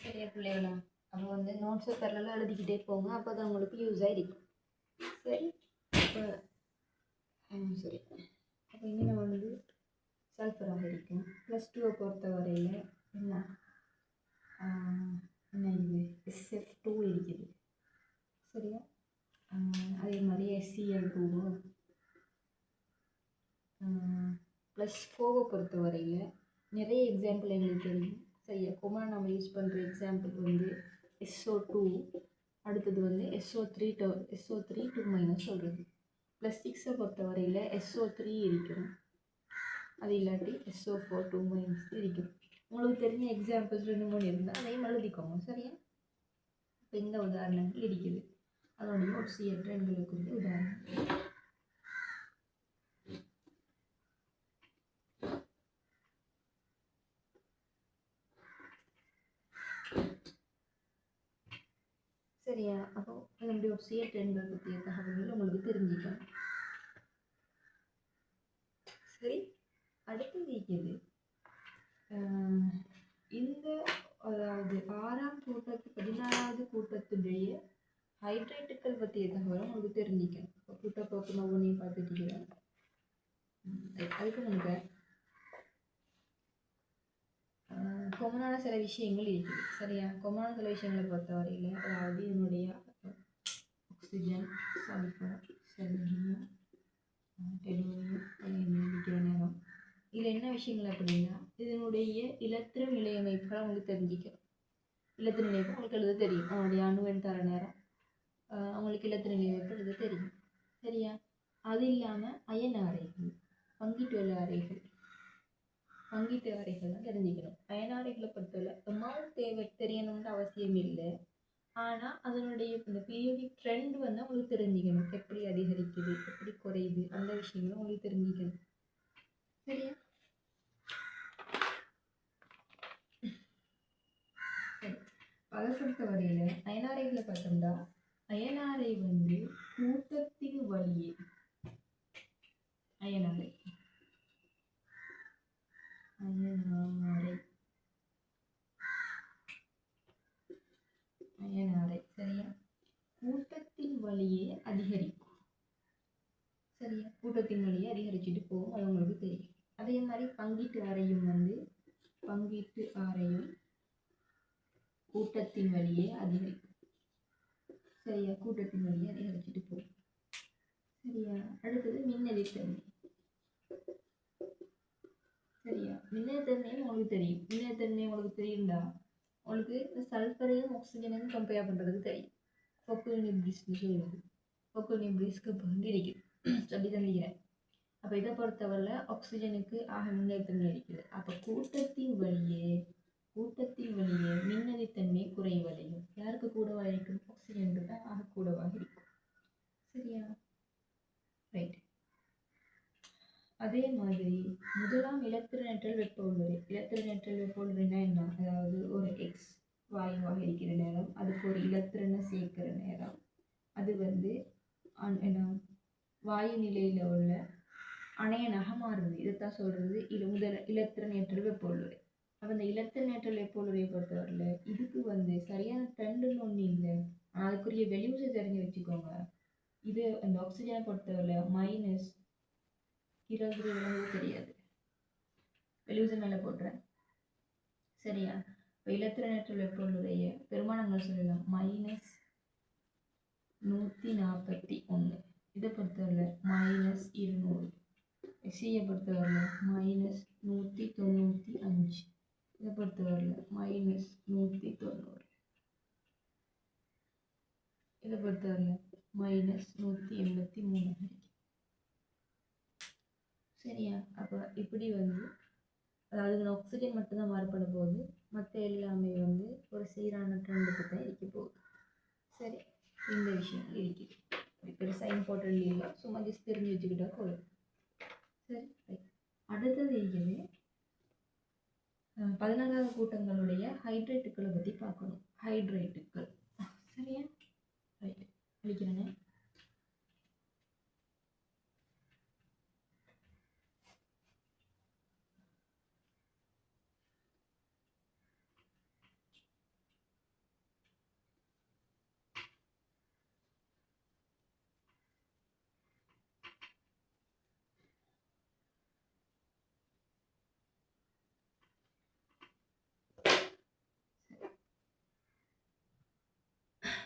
சரியா பிள்ளைகளா? அப்போ வந்து நோட்ஸை பெரலாம் எழுதிக்கிட்டே போங்க. அப்போ அது உங்களுக்கு யூஸ் ஆகிருக்கும். சரி, இப்போ சரி, அப்போ இங்கே வந்து சல்ஃபராக இருக்கும். +2 பொறுத்த வரையில் என்ன என்ன இது SF2 இருக்குது. சரியா? அதே மாதிரி SCl2 +4 பொறுத்த வரையில் நிறைய எக்ஸாம்பிள் எங்களுக்கு தெரியும். சரியா? கொமனாக நம்ம யூஸ் பண்ணுற எக்ஸாம்பிள் வந்து SO2, அடுத்தது வந்து SO3 2- சொல்கிறது. +6 பொறுத்த வரையில் SO3 இருக்கிறோம். அது இல்லாட்டி SO4 2- இருக்கும். உங்களுக்கு தெரிஞ்ச எக்ஸாம்பிள்ஸ் 2-3 இருந்தால் அதையும் எழுதிக்கோங்க. சரியா? இப்போ இந்த உதாரணங்கள் இருக்குது. அதோடைய ஒட்சியற்ற எண்களுக்குரிய உதாரணம். சரியா? அப்போ நம்முடைய ஒட்சியற்ற எண்கள் பற்றிய தகவல்கள் உங்களுக்கு தெரிஞ்சுக்கணும். சரி, அடுத்தது இருக்குது இந்த அதாவது 6ஆம் கூட்டத்து 16வது கூட்டத்துடைய ஹைட்ரேட்டுகள் பற்றிய தகவலை உங்களுக்கு தெரிஞ்சிக்கணும். இப்போ கூட்டப்போக்கு ஒவ்வொன்றையும் பார்த்துட்டு அதுக்கு முன்பு கொமனான சில விஷயங்கள் இருக்குது. சரியா? கொமனான சில விஷயங்களை பொறுத்த வரையில் அதாவது இதனுடைய ஆக்சிஜன், சல்ஃபர், செலினியம், டெலூரியம் இருக்கிற நேரம் இதில் என்ன விஷயங்கள் அப்படின்னா இதனுடைய இலத்திர நிலையமைப்புகளை உங்களுக்கு தெரிஞ்சிக்கணும். இலத்திர நிலையமைப்பு உங்களுக்கு எழுத தெரியும். அவனுடைய அணுவெண் தர நேரம் அவங்களுக்கு இலத்திர நிலையமைப்பு எழுத தெரியும். சரியா? அது இல்லாமல் அயன் அறைகள், பங்கீட்டு அறைகள் தான் தெரிஞ்சுக்கணும். அயன் அறைகளை பொறுத்தவரை அமௌண்ட் தேவை தெரியணும்னு அவசியம் இல்லை. ஆனால் அதனுடைய இந்த பீரியோடிக் ட்ரெண்ட் வந்து உங்களுக்கு தெரிஞ்சுக்கணும். எப்படி அதிகரிக்குது, எப்படி குறையுது, அந்த விஷயங்களும் உங்களுக்கு தெரிஞ்சுக்கணும். சரியா? சரி, அதை பொறுத்த வரையில் அயனாரைகளை பார்த்தோம்னா அயனாரை வந்து கூட்டத்தின் வழியே அயனாரை சரியா? கூட்டத்தின் வழியே அதிகரிக்கும். சரியா? கூட்டத்தின் வழியே அதிகரிச்சுட்டு போகும். அது உங்களுக்கு தெரியும். அதே மாதிரி பங்கீட்டு அறையும் கூட்டத்தின் வழியே அதிகரிக்கும். சரியா? கூட்டத்தின் வழியே அதிகரிச்சுட்டு போகும். சரியா? அடுத்தது மின்னெதிர்த்தன்மை. சரியா? மின்னெதிர்த்தன்மையும் உங்களுக்கு தெரியும். மின்னெதிர்த்தன்மை உங்களுக்கு தெரியும்டா உங்களுக்கு சல்ஃபரையும் ஆக்சிஜனையும் கம்பேர் பண்ணுறதுக்கு தெரியும். ஃபோக்கோனிப்ரிஸ்ன்னு சொல்லுவது. ஃபோக்கோனிப்ரிஸ்க்கு இப்போ வந்து இருக்குது. சொல்லி தந்திக்கிறேன். அப்போ இதை பொறுத்தவரை ஆக்சிஜனுக்கு மின்னெதிர்த்தன்மை இருக்குது. அப்போ கூட்டத்தின் வழியே மின்னெதிர்த்தன்மை குறைவடையும். யாருக்கு கூடவா இருக்கும்? ஆக்சிஜனுக்கு தான் கூடவாக இருக்கும். சரியா? ரைட். அதே மாதிரி முதலாம் இலத்திரனேற்றல் வெப்ப உள்ளுறை. இலத்திரனேற்றல் வெப்ப உள்ளுறைனா என்ன? அதாவது ஒரு எக்ஸ் வாயுவாக இருக்கிற நேரம் அதுக்கு ஒரு இலத்திரனை சேர்க்கிற நேரம் அது வந்து என்ன வாயு நிலையில் உள்ள அணையனாக மாறுது. இதைத்தான் சொல்றது இலத்திரனேற்றல் வெப்ப உள்ளுறை. அப்போ இந்த இலத்திரனேற்றல் வெப்ப உள்ளுறையை பொறுத்தவரையில் இதுக்கு வந்து சரியான ட்ரெண்டுன்னு ஒன்று இல்லை. அதுக்குரிய வெளியூஸை தெரிஞ்சு வச்சுக்கோங்க. இது அந்த ஆக்சிஜனை பொறுத்தவரையில் -20 விளங்குது தெரியாது. வெளியூஸை மேலே போடுறேன். சரியா? இப்போ இலத்திரனேற்றல் வெப்ப உள்ளுறைய பெருமானங்கள் சொல்லலாம். -141. இதை பொறுத்தவரையில் -200. எஸ்சியை பொறுத்தவரையில் -195. இதை பொறுத்தவரையில் -190. இதை பொறுத்தவரையில் -183. சரியா? அப்போ இப்படி வந்து அதாவது ஆக்சிஜன் மட்டும்தான் மாறுபட போகுது. மற்ற எல்லாமே வந்து ஒரு சீரான ட்ரெண்டுக்கு தான் இருக்க போகுது. சரி, இந்த விஷயம் இருக்குது. பெருசாக இம்பார்ட்டன்ட் இல்லை, சும்மா ஜஸ்ட் தெரிஞ்சு வச்சுக்கிட்டா போதும். சரி, அடுத்தது இருக்குது 16வது கூட்டங்களுடைய ஹைட்ரேட்டுக்களை பற்றி பார்க்கணும். ஹைட்ரேட்டுக்கள். சரியா? ரைட், அழிக்கிறேனே.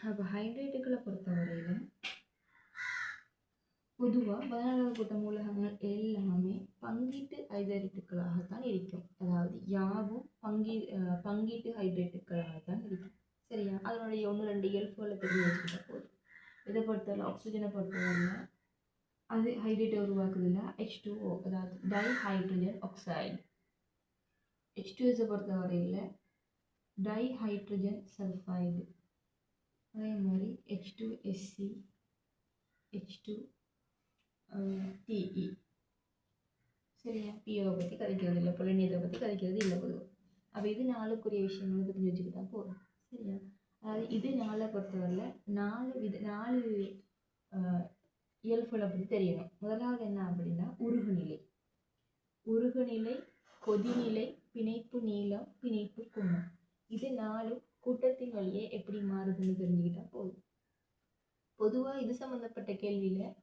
அப்போ ஹைட்ரேட்டுகளை பொறுத்தவரையில் பொதுவாக 14வது கூட்ட மூலகங்கள் எல்லாமே பங்கீட்டு ஹைட்ரேட்டுகளாகத்தான் இருக்கும். அதாவது யாவும் பங்கீட்டு ஹைட்ரேட்டுகளாகத்தான் இருக்கும். சரியா? அதனுடைய 1-2 இயல்புகளை தெரிஞ்சு வச்சுக்கிட்ட போதும். இதை பொறுத்தவரை ஆக்சிஜனை பொறுத்தவரையில் அது ஹைட்ரேட்டை உருவாக்குதில்ல H2O, அதாவது டைஹைட்ரஜன் ஆக்சைடு. H2S பொறுத்தவரையில் டைஹைட்ரஜன் சல்ஃபைடு. அதே மாதிரி H2SC, H2TE. சரியா? PO பற்றி கதைக்கிறது இல்லை, பொலினியத்தை பற்றி கதைக்கிறது இல்லை பொதுவாக. அப்போ இது 4க்குரிய விஷயங்களும் தெரிஞ்சு வச்சுக்கிட்டா போதும். சரியா? அதாவது இது 4 பொறுத்தவரையில் 4 இயல்புகளை பற்றி தெரியணும். முதலாவது என்ன அப்படின்னா உருகுநிலை. உருகுநிலை, கொதிநிலை, பிணைப்பு நீளம், பிணைப்பு கோணம். இது 4 கூட்டத்தின் வழியே எப்படி மாறுதுன்னு தெரிஞ்சுக்கிட்டா போதும். பொதுவாக இது சம்மந்தப்பட்ட கேள்வியில்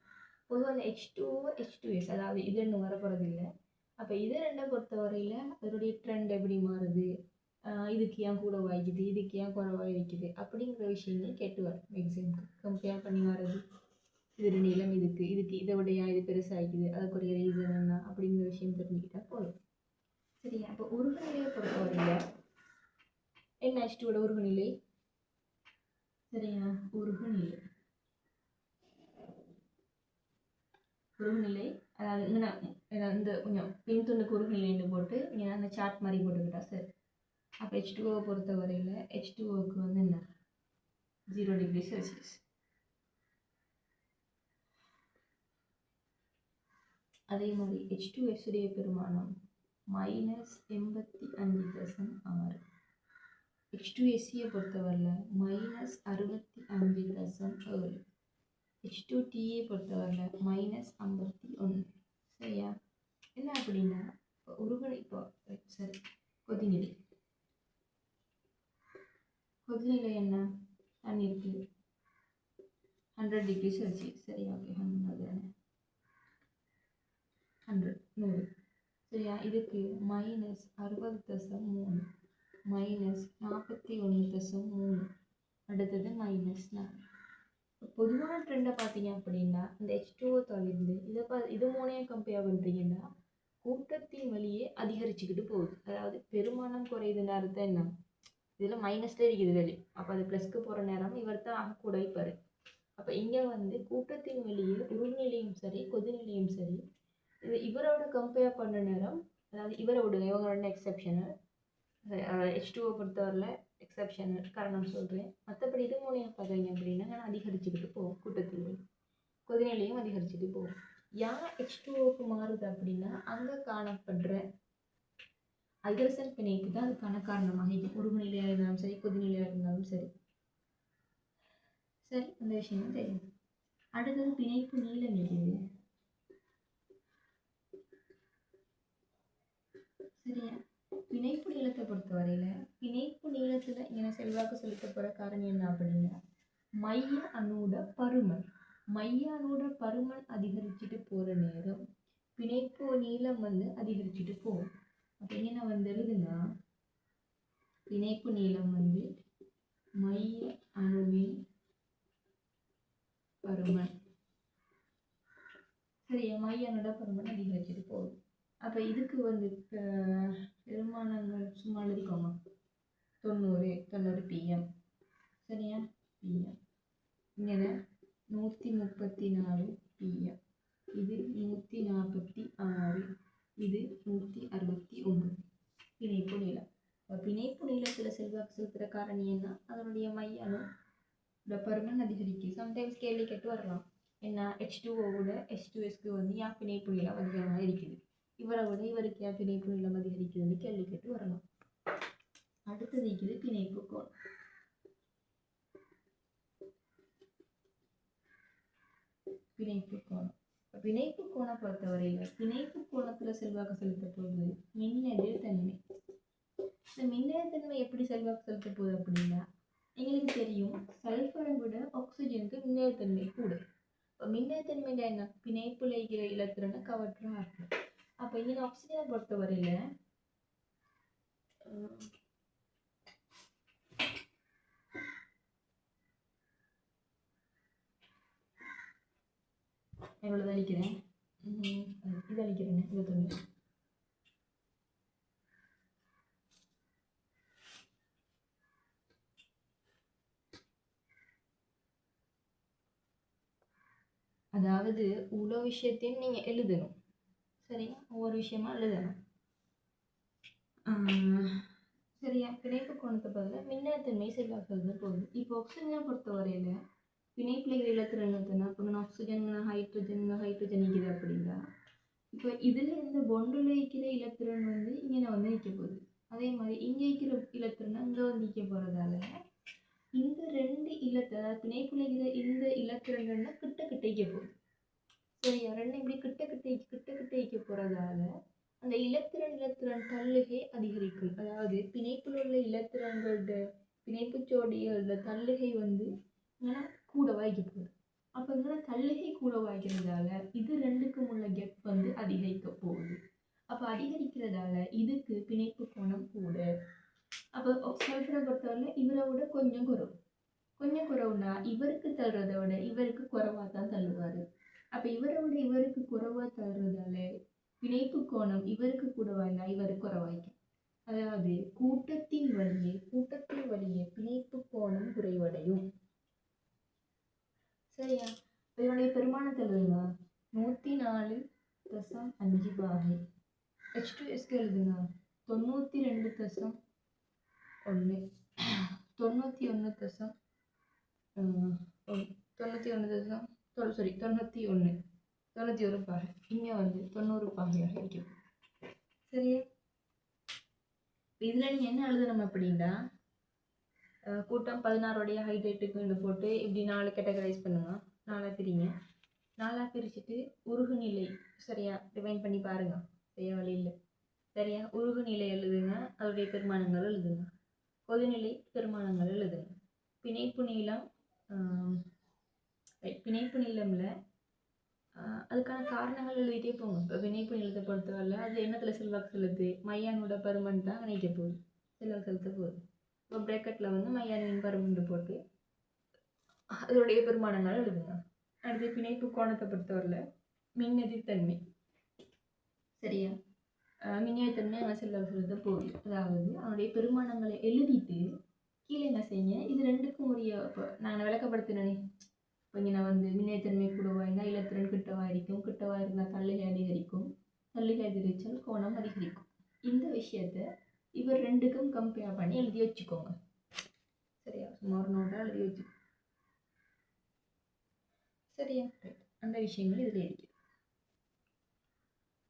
பொதுவாக அந்த H2O, H2S, அதாவது இது இன்னும் வரப்போகிறது இல்லை. அப்போ இது 2 பொறுத்தவரையில் அதனுடைய ட்ரெண்ட் எப்படி மாறுது, இதுக்கு ஏன் கூட வாய்க்குது, இதுக்கு ஏன் குறைவாக இருக்குது அப்படிங்கிற விஷயங்கள் கேட்டு வரும். எக்ஸாம்பிள் கம்பேர் பண்ணி வர்றது, இது நீளம், இதுக்கு இதை விட ஏன் இது பெருசாகிக்குது, அதுக்குரிய ரீசன் என்ன அப்படிங்கிற விஷயம் தெரிஞ்சுக்கிட்டா போதும். சரியா? அப்போ உருகுநிலையை பொறுத்தவரையில் என்ன H2ஓட உருகுநிலை? சரியா? உருகுநிலை அதாவது இந்த கொஞ்சம் பின்துண்டுக்கு உருகுநிலைன்னு போட்டு நீங்கள் அந்த சார்ட் மாதிரி போட்டுக்கிட்டா சரி. அப்போ H2O பொறுத்தவரையில் H2Oக்கு வந்து என்ன 0 டிகிரி செல்சியஸ். அதே மாதிரி H2S உடைய பெருமானம் -85.6. H2SCயை பொறுத்தவரையில் -65.7. H2TE பொறுத்தவரையில் -51. சரியா? என்ன அப்படின்னா இப்போ சரி, கொதிநிலை என்ன தண்ணி இருக்கு 100 டிகிரி செல்சியஸ். சரியா? ஓகே, 100. சரியா? இதுக்கு -60.3, -41.3, அடுத்தது -4. பொதுவான ட்ரெண்டை பார்த்தீங்க அப்படின்னா இந்த H2O தவிர்த்து இது மூணையும் கம்பேர் பண்ணுறீங்கன்னா கூட்டத்தின் வழியே அதிகரிச்சுக்கிட்டு போகுது. அதாவது பெருமானம் குறையுதுன்னு அர்த்தம் என்ன? இதில் மைனஸ்ல இருக்குது வெளி, அப்போ அது ப்ளஸ்க்கு போகிற நேரம் இவர் தான் ஆக கூட வைப்பார். அப்போ இங்கே வந்து கூட்டத்தின் வழியே உருநிலையும் சரி, கொதிநிலையும் சரி, இது இவரோட கம்பேர் பண்ண நேரம், அதாவது இவரை விடுங்க, இவங்களோட எக்ஸப்ஷனல். H2O பொறுத்தவரையில் எக்ஸப்ஷனல் காரணம் சொல்கிறேன். மற்றபடி இது மூலியம் பார்த்தீங்க அப்படின்னா நான் அதிகரிச்சுக்கிட்டு போகும். கூட்டத்திலையும் கொதிநிலையும் அதிகரிச்சுட்டு போகும். ஏன் H2Oக்கு மாறுது அப்படின்னா அங்கே காணப்படுற ஹைட்ரஜன் பிணைப்பு தான் அதுக்கான காரணமாக இருக்கும். உருகுநிலையாக இருந்தாலும் சரி, கொதிநிலையாக இருந்தாலும் சரி. சரி, அந்த விஷயம் தெரியும். அடுத்தது பிணைப்பு நீளம் இருக்குது. சரியா? பிணைப்பு நீளத்தை பொறுத்தவரையில் பிணைப்பு நீளத்தில் இங்கே செல்வாக்கு செலுத்த போகிற காரணம் என்ன அப்படின்னா மைய அணுட பருமன் அதிகரிச்சுட்டு போகிற நேரம் பிணைப்பு நீளம் வந்து அதிகரிச்சுட்டு போகும். அப்போ என்ன வந்துடுதுன்னா பிணைப்பு நீளம் வந்து மைய அணுவின் பருமன். சரியா? மைய அணுட பருமன் அதிகரிச்சுட்டு போகுது. அப்போ இதுக்கு வந்து பெருமானங்கள் சும்மா எழுதிக்கோங்க, 90 PM. சரியா? PM இங்கே 134 PM, இது 146, இது 169 பிணைப்பு நீளம். பிணைப்பு நீளத்தில் செல்வாக்கு செலுத்துகிற காரணி என்ன? அதனுடைய மைய அணு பருமன் அதிகரிக்கும். சம்டைம்ஸ் கேள்வி கேட்டு வரலாம், என்ன H2Oவோட H2Sக்கு வந்து ஏன் பிணைப்பு நீளம் அதிகமாக இருக்குது, இவரை விட இவருக்கு ஏன் பிணைப்பு நீளம் அதிகரிக்குதுன்னு கேள்வி கேட்டு வரலாம். அடுத்தது இருக்குது பிணைப்பு கோணம். பிணைப்பு கோணம் பொறுத்தவரையில் பிணைப்பு கோணத்தில் செல்வாக்கு செலுத்த போகுது மின்னெதிர் தன்மை. இந்த மின்னெதிர் தன்மை எப்படி செல்வாக்கு செலுத்த போகுது அப்படின்னா எங்களுக்கு தெரியும் சல்ஃபரை விட ஆக்சிஜனுக்கு மின்னெதிர் தன்மை கூட. இப்போ மின்னெதிர் தன்மை என்ன? பிணைப்புல இருக்கிற இலத்திரனை கவற்ற ஆற்றல். அப்போ இங்கே ஆக்சிஜனை பொறுத்தவரையில் இவ்வளோ அழிக்கிறேன். இது அழிக்கிறேன் 21. அதாவது இவ்வளோ விஷயத்தையும் நீங்கள் எழுதணும். சரியா? ஒவ்வொரு விஷயமா எழுதணும். சரியா? பிணைப்பு கோணத்தை பதில் மின்னழுத்தன்மை செல்லாக்கிறது போகுது. இப்போ ஆக்சிஜனை பொறுத்த வரையில் பிணைப்பில் இலத்திரன் இப்போ ஆக்சிஜன் ஹைட்ரஜன் நிற்கிது அப்படின்னா இப்போ இதில் இந்த பொண்டில் வைக்கிற இலத்திரன் வந்து இங்கே வந்து நிற்க போகுது. அதே மாதிரி இங்கே வைக்கிற இலத்திரன் இங்கே வந்து நிற்க போகிறதால இந்த ரெண்டு அதாவது பிணைப்பில் இருக்கிற இந்த இலத்திரன் கிட்ட வைக்க போகுது. சரியா? ரெண்டு இப்படி கிட்ட வைக்க போகிறதால அந்த இலத்திரன் தள்ளுகை அதிகரிக்கும். அதாவது பிணைப்பில் உள்ள இலத்திரங்களோட பிணைப்பு ஜோடிகளோட தள்ளுகை வந்து கூட வாய்க்க போகுது. அப்போ இங்கே தள்ளுகை கூட வாய்க்கிறதால இது ரெண்டுக்கும் உள்ள கெப் வந்து அதிகரிக்க போகுது. அப்போ அதிகரிக்கிறதால இதுக்கு பிணைப்பு கோணம் கூட. அப்போ சல்ஃபரை பொறுத்தவரை இவரை விட கொஞ்சம் குறைவுனா இவருக்கு தள்ளுறதை விட இவருக்கு குறைவாக தான் தள்ளுவார். அப்போ இவரை விட இவருக்கு குறைவாக தள்ளுறதால பிணைப்பு கோணம் இவருக்கு கூடவாய்னா இவருக்கு குறைவாய்க்கும். அதாவது கூட்டத்தின் வழியே பிணைப்பு கோணம் குறைவடையும். சரியா? இதனுடைய பெருமானத்தை எழுதுங்க. 104.5 பாகை. H2Sக்கு எழுதுங்க 92.1 91 பாகை. இங்கே வந்து 90 பாகையாக இருக்கும். சரியா? இதில் நீங்கள் என்ன எழுதணும் அப்படின்னா கூட்டம் 16 ஹைட்ரேட்டுக்கு போட்டு இப்படி 4 கேட்டகரைஸ் பண்ணுங்க. 4 பிரிங்க. 4 பிரிச்சுட்டு உருகுநிலை சரியா டிவைன் பண்ணி பாருங்க. செய்ய வழி இல்லை. சரியா? உருகுநிலை எழுதுங்க. அதோடைய பெருமானங்கள் எழுதுங்க. கொதிநிலை பெருமானங்கள் எழுதுங்க. பிணைப்பு நீளம்ல அதுக்கான காரணங்கள் எழுதிட்டே போங்க. இப்போ பிணைப்பு நீளத்தை பொறுத்தவரை அது என்னத்தில் செல்வாக்கு செலுத்து? மையானோட பருமன் தான் நினைக்க போகுது, செல்வாக்கு செலுத்த போகுது. இப்போ பிரேக்கெட்டில் வந்து மையானின் பருமன் போட்டு அதோடைய பெருமானங்கள் எழுதுங்க. அடுத்து பிணைப்பு கோணத்தை பொறுத்தவரையில் மின்னெதிர்த்தன்மை. சரியா? மின்னெதிர்த்தன்மை அங்கே செல்வாக்கு செலுத்த போகுது. அதாவது அவனுடைய பெருமானங்களை எழுதிட்டு கீழே என்ன செய்யுங்க, இது ரெண்டுக்கும் உரிய இப்போ நான் விளக்கப்படுத்தினேனே. இப்போ இங்கே வந்து மின்னேத்தன்மை கூடவாய்னா இலத்திரன் கிட்டவா இருந்தால் தள்ளுகை அதிகரிக்கும். தள்ளுகை அதிகரித்தால் கோணம் அதிகரிக்கும். இந்த விஷயத்த இவர் ரெண்டுக்கும் கம்பேர் பண்ணி எழுதி வச்சுக்கோங்க. சரியா? சுமார் நோட்டாக எழுதி வச்சுக்கோங்க. சரியா? அந்த விஷயங்கள் இதில் இருக்குது.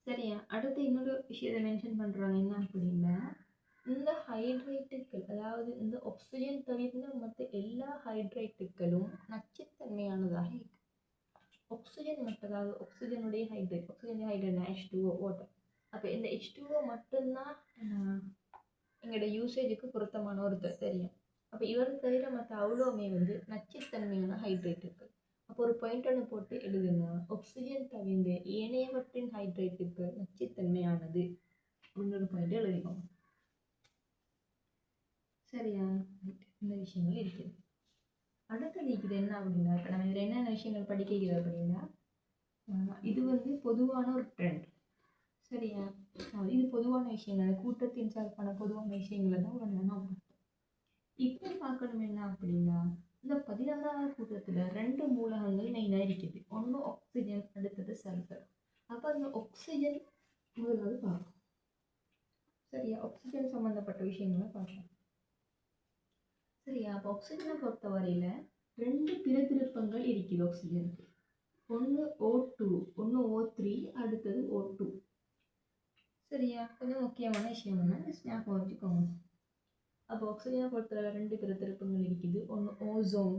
சரியா? அடுத்து இன்னொரு விஷயத்தை மென்ஷன் பண்ணுறாங்க. என்ன அப்படின்னா இந்த ஹைட்ரேட்டுகள் அதாவது இந்த ஆக்சிஜன் தவிர்ந்த மற்ற எல்லா ஹைட்ரேட்டுகளும் நச்சுத்தன்மையானதாக இருக்கு. ஆக்சிஜன் மட்டும், அதாவது ஆக்சிஜனுடைய ஹைட்ரேட் H2O வாட்டர். அப்போ இந்த H2O மட்டும்தான் எங்களோட யூசேஜுக்கு பொருத்தமான ஒரு தெரியும். அப்போ இவர் தவிர மற்ற அவ்வளோவுமே வந்து நச்சுத்தன்மையான ஹைட்ரேட்டுகள். அப்போ ஒரு பாயிண்ட் ஒன்று போட்டு எழுதுங்க. ஆக்சிஜன் தவிர்ந்த ஏனையவற்றின் ஹைட்ரேட்டுகள் நச்சுத்தன்மையானது அப்படின்னு ஒரு பாயிண்ட் எழுதிக்கோங்க. சரியா? இந்த விஷயங்கள் இருக்குது. அடுத்தது இருக்குது என்ன அப்படின்னா, இப்போ நம்ம இதில் என்னென்ன விஷயங்கள் படிக்கிறது அப்படின்னா இது வந்து பொதுவான ஒரு ட்ரெண்ட். சரியா? இது பொதுவான விஷயங்கள், கூட்டத்தின் சார்பான பொதுவான விஷயங்களை தான் ஒரு நான் இப்போ பார்க்கணும். என்ன அப்படின்னா இந்த 16வது கூட்டத்தில் 2 மூலகங்கள் மெயினாக இருக்குது. ஒன்று ஆக்சிஜன், அடுத்தது சல்ஃபர். அப்போ அந்த ஆக்சிஜன் முதலாவது பார்ப்போம். சரியா? ஆக்சிஜன் சம்மந்தப்பட்ட விஷயங்களை பார்ப்போம். சரியா? அப்போ ஆக்சிஜனை பொறுத்த வரையில் 2 பிறதிருப்பங்கள் இருக்குது ஆக்சிஜனுக்கு. ஒன்று O2, ஒன்று O3, அடுத்தது O2. சரியா? கொஞ்சம் முக்கியமான விஷயம் என்ன ஞாபகம் வச்சுக்கோங்க. அப்போ ஆக்சிஜனை பொறுத்தவரை 2 பிறதிருப்பங்கள் இருக்குது. ஒன்று ஓசோன்.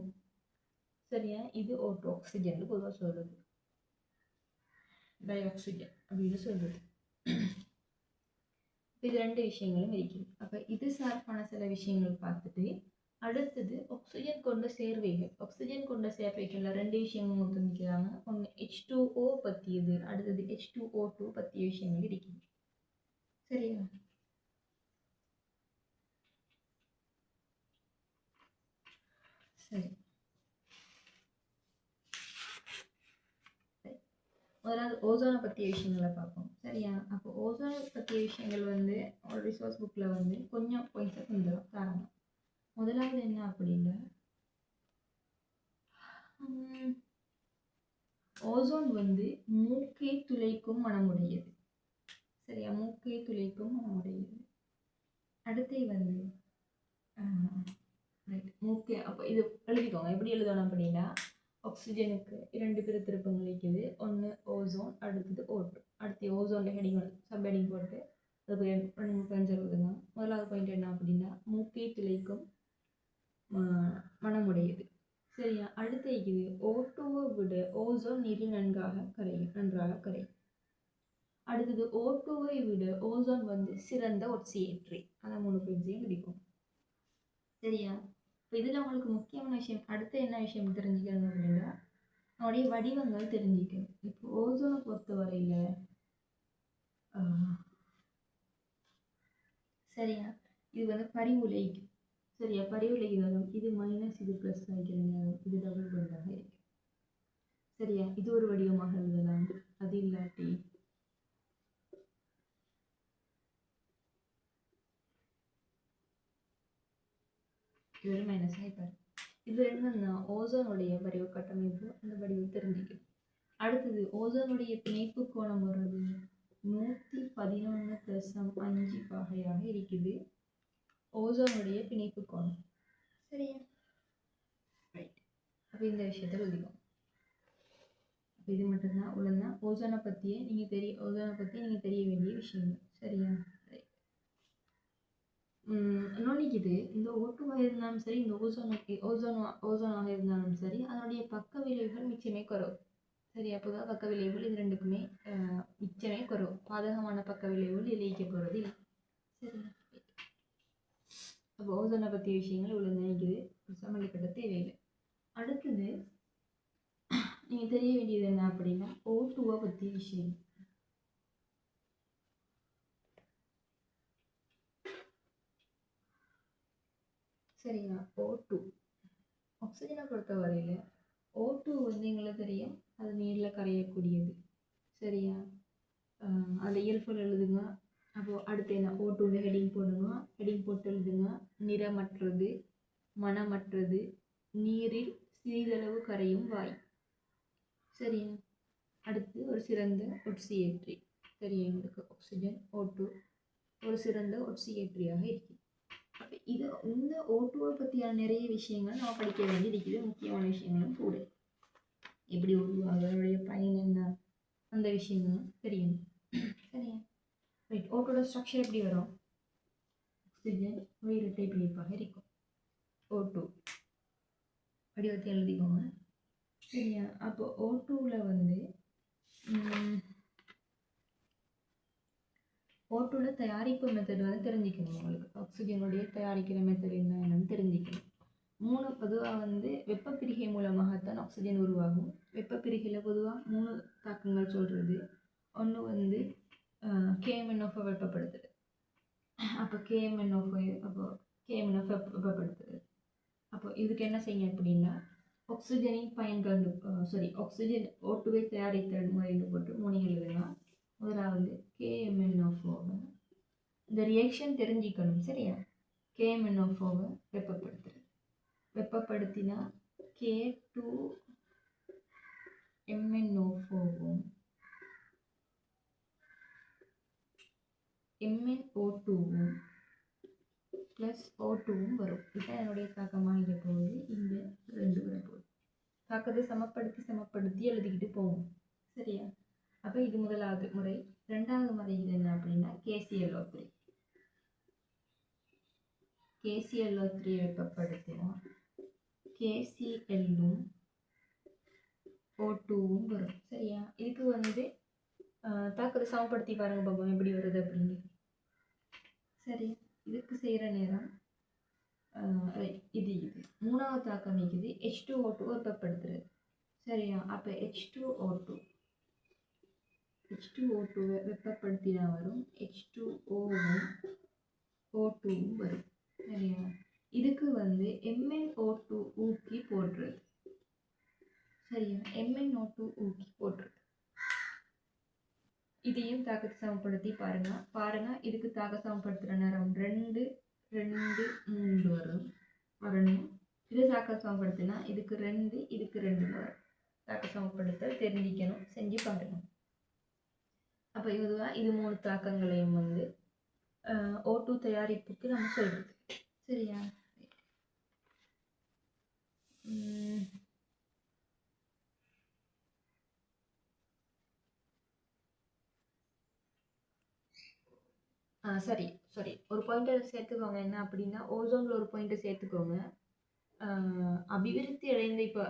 சரியா? இது O2. ஆக்சிஜன் பொதுவாக சொல்றது டை ஆக்சிஜன் அப்படின்னு சொல்றது. இது 2 விஷயங்களும் இருக்குது. அப்போ இது சார்பான சில விஷயங்கள் பார்த்துட்டு அடுத்தது ஆக்சிஜன் கொண்ட சேர்வைகள். ஆக்சிஜன் கொண்ட சேர்வைகள்ல 2 விஷயங்கள் ஒத்துமிக்கிறாங்க. ஒன்று H2O பற்றியது, அடுத்தது H2O2 பற்றிய விஷயங்கள் இருக்குது. சரியா? சரி. முதலாவது ஓசோனை பற்றிய விஷயங்களை பார்ப்போம். சரியா? அப்போ ஓசோனை பற்றிய விஷயங்கள் வந்து ஒரு ரிசோர்ஸ் புக்கில் வந்து கொஞ்சம் பாயிண்ட்ஸை கொஞ்சம் தராங்க. முதலாவது என்ன அப்படின்னா, ஓசோன் வந்து மூக்கை துளைக்கும் மனமுடையது. சரியா? மூக்கை துளைக்கும் மனமுடையது. அடுத்து வந்து மூக்கை, அப்போ இது எழுதிக்கோங்க. எப்படி எழுதணும் அப்படின்னா, ஆக்சிஜனுக்கு 2 திருப்பங்கள் இருக்குது. ஒன்று ஓசோன், அடுத்தது ஓட்டு. அடுத்து ஓசோனில் ஹெடிங் சப் ஹெடிங் போட்டு அது 2 பாயிண்ட் எழுதுங்க. முதலாவது பாயிண்ட் என்ன அப்படின்னா, மூக்கை துளைக்கும் மனமுடையது. சரியா? அடுத்து இருக்குது ஓட்டுவை விட ஓசோன் நீரில் நன்றாக கரையும். அடுத்தது ஓட்டுவை விட ஓசோன் வந்து சிறந்த ஒட்சியேற்றி. அதான் 3 பாயிண்ட்ஸையும் பிடிக்கும். சரியா? இப்போ இதில் உங்களுக்கு முக்கியமான விஷயம் அடுத்து என்ன விஷயம் தெரிஞ்சுக்கணும் அப்படின்னா, அவனுடைய வடிவங்கள் தெரிஞ்சுக்கணும். இப்போ ஓசோனை பொறுத்த வரையில் சரியா, இது வந்து பரிவுலைக்கு. சரியா? பரிவுலைக்கு இது மைனஸ், இது ப்ளஸ் ஆகிக்கிற நேரம், இது டபுள் பண்டாக இருக்கு. சரியா? இது ஒரு வடிவமாக எழுதலாம். அது இல்லாட்டி இது ஒரு மைனஸ் ஆகிப்பாரு. இது என்னன்னா ஓசோனுடைய வடிவ கட்டமைப்பு, அந்த வடிவம் தெரிஞ்சுக்கணும். அடுத்தது ஓசோனுடைய பிணைப்பு கோணம் வருது 111.5 பாகையாக இருக்குது. ஓசோனுடைய பிணைப்பு கோணம். சரியா? ரைட். அப்போ இந்த விஷயத்தை எழுதிக்கோம். அப்போ இது மட்டும்தான் உள்ளனா ஓசோனை பற்றி நீங்கள் தெரிய வேண்டிய விஷயங்கள். சரியா? இன்னொன்னைக்குது இந்த ஓட்டுவாக இருந்தாலும் சரி, இந்த ஓசோனாக இருந்தாலும் சரி, அதனுடைய பக்க விளைவுகள் மிச்சமே குறவு. சரி, அப்போதான் பக்க விளைவுகள் இது ரெண்டுக்குமே மிச்சமே குறவு. பாதகமான பக்க விளைவுகள் இழைக்க போகிறது இல்லை. சரி, அப்போ ஓசோனை பற்றிய விஷயங்கள் இவ்வளோ நினைக்குது, சம்மந்தப்பட்ட தேவையில்லை. அடுத்தது நீங்கள் தெரிய வேண்டியது என்ன அப்படின்னா, ஓட்டுவை பற்றிய விஷயம். சரியா? O2 ஆக்சிஜனை பொறுத்த வரையில் O2 வந்து எங்களுக்கு தெரியும், அது நீரில் கரையக்கூடியது. சரியா? அந்த இயல்புகள் எழுதுங்க. அப்போது அடுத்து என்ன, O2 ஹெடிங் போடுங்க. ஹெடிங் போட்டு எழுதுங்க. நிறமற்றது, மனமற்றது, நீரில் சிறிதளவு கரையும் வாய். சரியா? அடுத்து ஒரு சிறந்த ஒட்சியேற்றி. சரியா? எங்களுக்கு ஆக்சிஜன் O2 ஒரு சிறந்த ஒட்சியேற்றியாக இருக்கு. இது இந்த ஓட்டுவை பற்றியான நிறைய விஷயங்கள் நம்ம படிக்க வேண்டியது இருக்குது. முக்கியமான விஷயங்களும் கூட. எப்படி உருவாகுது, அதனுடைய பயன் என்ன, அந்த விஷயங்களும் தெரியும். சரியா? ரைட். ஓட்டோட ஸ்ட்ரக்சர் எப்படி வரும்? ஆக்சிஜன் ஒரு இரட்டை பிணைப்பாக இருக்கும். O2 வடிவத்தை எழுதிக்கோங்க. சரியா? அப்போ O2வில் வந்து ஓட்டோட தயாரிப்பு மெத்தட் வந்து தெரிஞ்சுக்கணும். உங்களுக்கு ஆக்சிஜனுடைய தயாரிக்கிற மெத்தட் என்னன்னு தெரிஞ்சுக்கணும். 3 பொதுவாக வந்து வெப்பப்பிரிகை மூலமாகத்தான் ஆக்சிஜன் உருவாகும். வெப்பப்பிரிகையில் பொதுவாக 3 தாக்கங்கள் சொல்கிறது. ஒன்று வந்து KMnO4 வெப்பப்படுத்துது. அப்போ KMnO4 வெப்பப்படுத்துது. அப்போ இதுக்கு என்ன செய்யும் அப்படின்னா, ஆக்சிஜனின் பயன்கள் ஆக்சிஜன் O2வை தயாரித்த முறைன்னு போட்டு 3 எழுதுனா, முதலாவது KMnO4 இந்த ரியாக்ஷன் தெரிஞ்சிக்கணும். சரியா? KMnO4 வெப்பப்படுத்தினா K2MnO4வும் MnO2வும் ப்ளஸ் O2வும் வரும். இதுதான் என்னுடைய தாக்கமாக போகுது. இங்கே 2 வரப்போகுது. தாக்கத்தை சமப்படுத்தி எழுதிக்கிட்டு போகும். சரியா? அப்போ இது முதலாவது முறை. ரெண்டாவது முறை இது என்ன அப்படின்னா KClO3. KClO3 வெப்பப்படுத்தினா KClலும் O2வும் வரும். சரியா? இதுக்கு வந்து தாக்கத்தை சமப்படுத்தி பாருங்க பார்ப்போம் எப்படி வருது அப்படின்னு. சரி, இதுக்கு செய்கிற நேரம் இது மூணாவது தாக்கம் இருக்குது. H2O2 வெப்பப்படுத்துறது. சரியா? அப்போ H2O2வை வெப்பப்படுத்தினா வரும் H2Oவும் O2வும் வரும். சரியா? இதுக்கு வந்து MnO2 ஊக்கி போடுறது. சரியா? MnO2 ஊக்கி போடுறது. இதையும் தாக்கத்தை சமப்படுத்தி பாருங்க இதுக்கு தாக்க சமப்படுத்துகிற நேரம் 2 2 3 வரணும். இதை தாக்க சமப்படுத்தினா இதுக்கு 2 இதுக்கு 2 வரும். தாக்க சமப்படுத்த தெரிஞ்சிக்கணும், செஞ்சு பாருங்க. அப்போ இதுதான் இது 3 தாக்கங்களையும் வந்து O2 தயாரிப்புக்கு நம்ம சொல்றது. சரியா? சரி ஒரு பாயிண்டர் சேர்த்துக்கோங்க. என்ன அப்படின்னா ஓசோனில் ஒரு பாயிண்டர் சேர்த்துக்கோங்க. அபிவிருத்தி அடைந்த இப்போ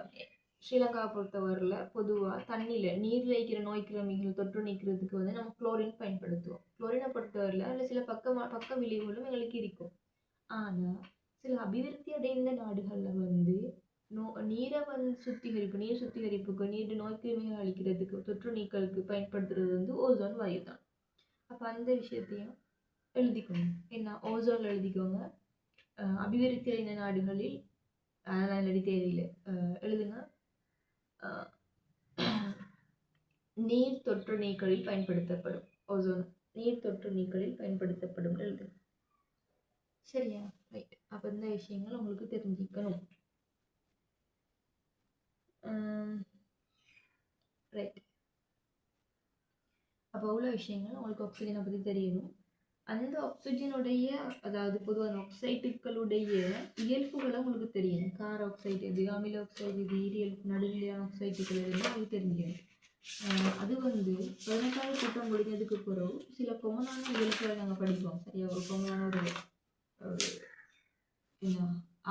ஸ்ரீலங்காவை பொறுத்தவரையில் பொதுவாக தண்ணியில் நீரில் இருக்கிற நோய் கிருமிகள் தொற்று நீக்கிறதுக்கு வந்து நம்ம குளோரின் பயன்படுத்துவோம். குளோரினை பொறுத்தவரையில் அதில் சில பக்க விளைவுகளும் எங்களுக்கு இருக்கும். ஆனால் சில அபிவிருத்தி அடைந்த நாடுகளில் வந்து நீரை வந்து நீர் சுத்திகரிப்புக்கு நீர் நோய் கிருமிகள் அழிக்கிறதுக்கு தொற்று நீக்கலுக்கு பயன்படுத்துறது வந்து ஓசோன் வாயு தான். அப்போ அந்த விஷயத்தையும் எழுதிக்கோங்க. என்ன ஓசோன் எழுதிக்கோங்க. அபிவிருத்தி அடைந்த நாடுகளில் அதெல்லாம் எழுதி தேவையில்லை, எழுதுங்க. நீர் தொற்று நீக்கலில் பயன்படுத்தப்படும் ஓசோன் நீர் தொற்று நீக்கலில் பயன்படுத்தப்படும் எழுது. சரியா? ரைட். அப்போ இந்த விஷயங்கள் உங்களுக்கு தெரிஞ்சுக்கணும். ரைட். அப்போ உள்ள விஷயங்கள் உங்களுக்கு ஆக்சிஜனை பற்றி தெரியணும். அந்த ஆக்சிஜனுடைய அதாவது பொதுவான ஆக்சைட்டுகளுடைய இயல்புகளை உங்களுக்கு தெரியணும். கார் ஆக்சைடு இது, அமில ஆக்சைடு இது, ஈரியல் நடுநிலையான ஆக்சைட்டுகள் எல்லாம் உங்களுக்கு தெரிஞ்சிடும். அது வந்து 18வது கூட்டம் முடிஞ்சதுக்கு பிறகு சில கொமனான இயல்புகளை நாங்கள் படிப்போம். சரியா? ஒரு கொமனான ஒரு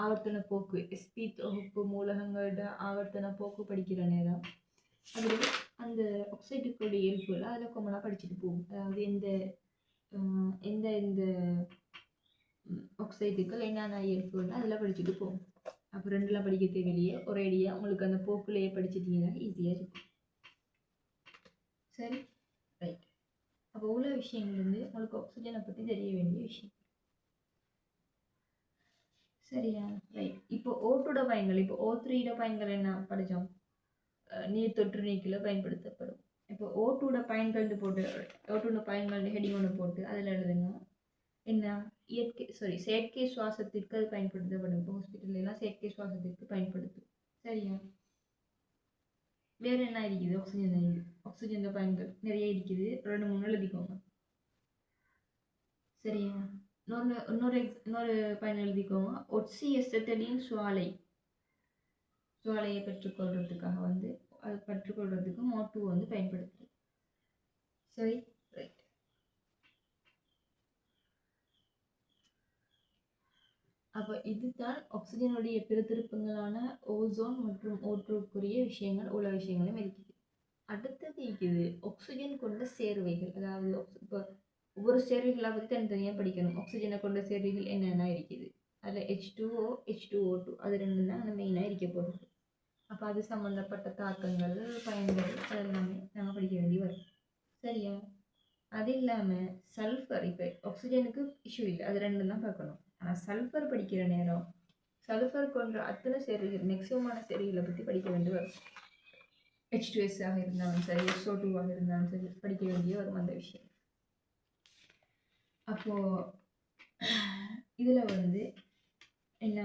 ஆவர்த்தன போக்கு SP தொகுப்பு மூலகங்களோட ஆவர்த்தன போக்கு படிக்கிற நேரம் அதில் அந்த ஆக்சைட்டுகளுடைய இயல்புகளை அதில் கொமனாக படிச்சுட்டு போகும். அதாவது எந்த ஆக்சைட்டுகள் என்னென்ன இயல்புகள் அதில் படிச்சுட்டு போகும். அப்போ 2லாம் படிக்க தேவையில்லையே, ஒரேடியாக உங்களுக்கு அந்த போக்குலையே படிச்சுட்டீங்கன்னா ஈஸியாக இருக்கும். சரி, ரைட். அப்போ உள்ள விஷயங்கள் வந்து உங்களுக்கு ஆக்சிஜனை பற்றி தெரிய வேண்டிய விஷயம். சரியா? ரைட். இப்போ O2 பயன்கள், இப்போ O3 பயன்கள் என்ன படித்தோம்? நீர் தொற்று நீக்கில் பயன்படுத்தப்படும். இப்போ O2 பயன்கள் போட்டு O2 பயன்கள் ஹெடிங் ஒன்று போட்டு அதில் எழுதுங்க. என்ன செயற்கை சுவாசத்திற்கு அது பயன்படுத்தப்படும். இப்போ ஹாஸ்பிட்டல்லாம் செயற்கை சுவாசத்திற்கு பயன்படுத்தும். சரியா? வேற என்ன இருக்குது? ஆக்சிஜன் பயன்கள் நிறைய இருக்குது. 2-3 எழுதிக்கோங்க. சரியா? இன்னொரு பயன் எழுதிக்கோங்க. ஒட்சிஎஸ்டலின் சுவாலையை பெற்றுக்கொள்றதுக்காக வந்து அது பெற்றுக்கொள்றதுக்கு O2 வந்து பயன்படுத்துது. சரி, ரைட். அப்போ இதுதான் ஆக்சிஜனுடைய பிறத்திருப்பங்களான ஓசோன் மற்றும் O2க்குரிய விஷயங்கள். உள்ள விஷயங்களும் இருக்குது. அடுத்தது இருக்குது ஆக்சிஜன் கொண்ட சேர்வைகள். அதாவது இப்போ ஒவ்வொரு சேர்வைகளை பற்றி தனித்தனியாக படிக்கணும். ஆக்சிஜனை கொண்ட சேர்வைகள் என்னென்ன இருக்குது, அதில் H2O H2O2 அது 2 தான் மெயினாக இருக்க போகிறது. அப்போ அது சம்மந்தப்பட்ட தாக்கங்கள் பயன்கள் அதெல்லாமே நம்ம படிக்க வேண்டி வரும். சரியா? அது இல்லாமல் சல்ஃபர், இப்போ ஆக்சிஜனுக்கு இஷ்யூ இல்லை, அது 2 தான் பார்க்கணும். ஆனால் சல்ஃபர் படிக்கிற நேரம் சல்ஃபர் கொண்ட அத்தனை சேர்வைகள் மேக்சிமமான சேர்வைகளை பற்றி படிக்க வேண்டி வரும். H2S ஆக இருந்தாலும் சரி, SO2 ஆக இருந்தாலும் சரி படிக்க வேண்டிய வரும் அந்த விஷயம். அப்போது இதில் வந்து என்ன,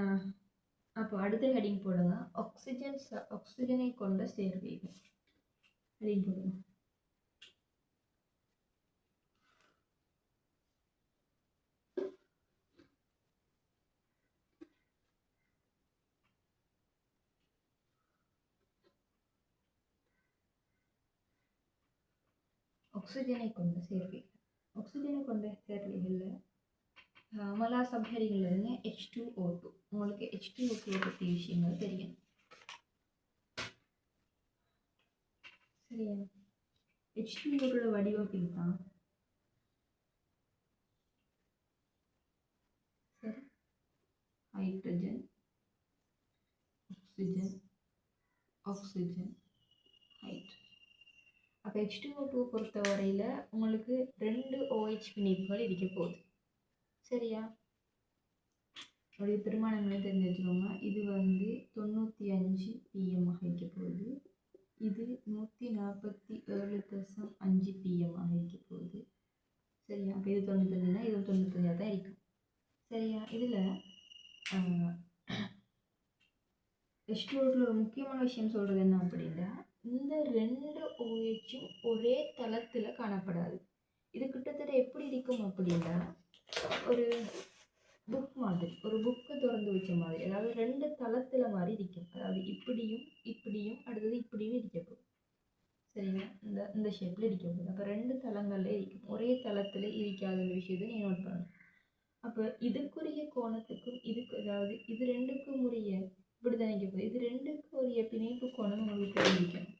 அப்போ அடுத்த ஹெடிங் போடுங்க. ஆக்சிஜனை கொண்ட சேர்வைகள் ஹெடிங் போடுங்க. ஆக்சிஜனை கொண்ட சேர்வைகள். ஆக்சிஜனை கொண்ட சேர்வைகளில் மலா சப்ஹெடிங்கில் இருந்து H2O2. உங்களுக்கு H2O2 பற்றி விஷயங்கள் தெரியும். சரியா? H2O2 வடிவம் இதுதான். சரி, ஹைட்ரஜன், ஆக்சிஜன், ஹைட்ரஜன். அப்போ H2O2 பொறுத்தவரையில் உங்களுக்கு 2 OH பிணைப்புகள் இருக்க போகுது. சரியா? உடைய பெருமானங்களை தெரிஞ்சு வச்சுக்கோங்க. இது வந்து 95 PM இருக்க போகுது. இது 147.5 pm இருக்க போகுது. சரியா? அப்போ இது 95னா இது 95 தான் இருக்கும். சரியா? இதில் H2O ஒரு முக்கியமான விஷயம் சொல்கிறது என்ன அப்படின்னா, இந்த 2 OHும் ஒரே தளத்தில் காணப்படாது. இது கிட்டத்தட்ட எப்படி இருக்கும் அப்படின்னா, ஒரு புக் மாதிரி, ஒரு புக்கை திறந்து வச்ச மாதிரி, அதாவது 2 தளத்தில் மாதிரி இருக்கும். அதாவது இப்படியும் இப்படியும் அடுத்தது இப்படியும் இருக்கணும். சரிங்களா? இந்த ஷேப்பில் இருக்கணும். அப்போ 2 தளங்கள்ல இருக்கும். ஒரே தளத்தில் இருக்காத விஷயத்தை நீங்கள் நோட் பண்ணணும். அப்போ இதுக்குரிய கோணத்துக்கும் இதுக்கு, அதாவது இது 2க்கும் உரிய இப்படி தான் நிற்க போகுது. இது 2க்கும் உரிய பிணைப்பு கோணம் உங்களுக்கு தெரிஞ்சிக்கணும்.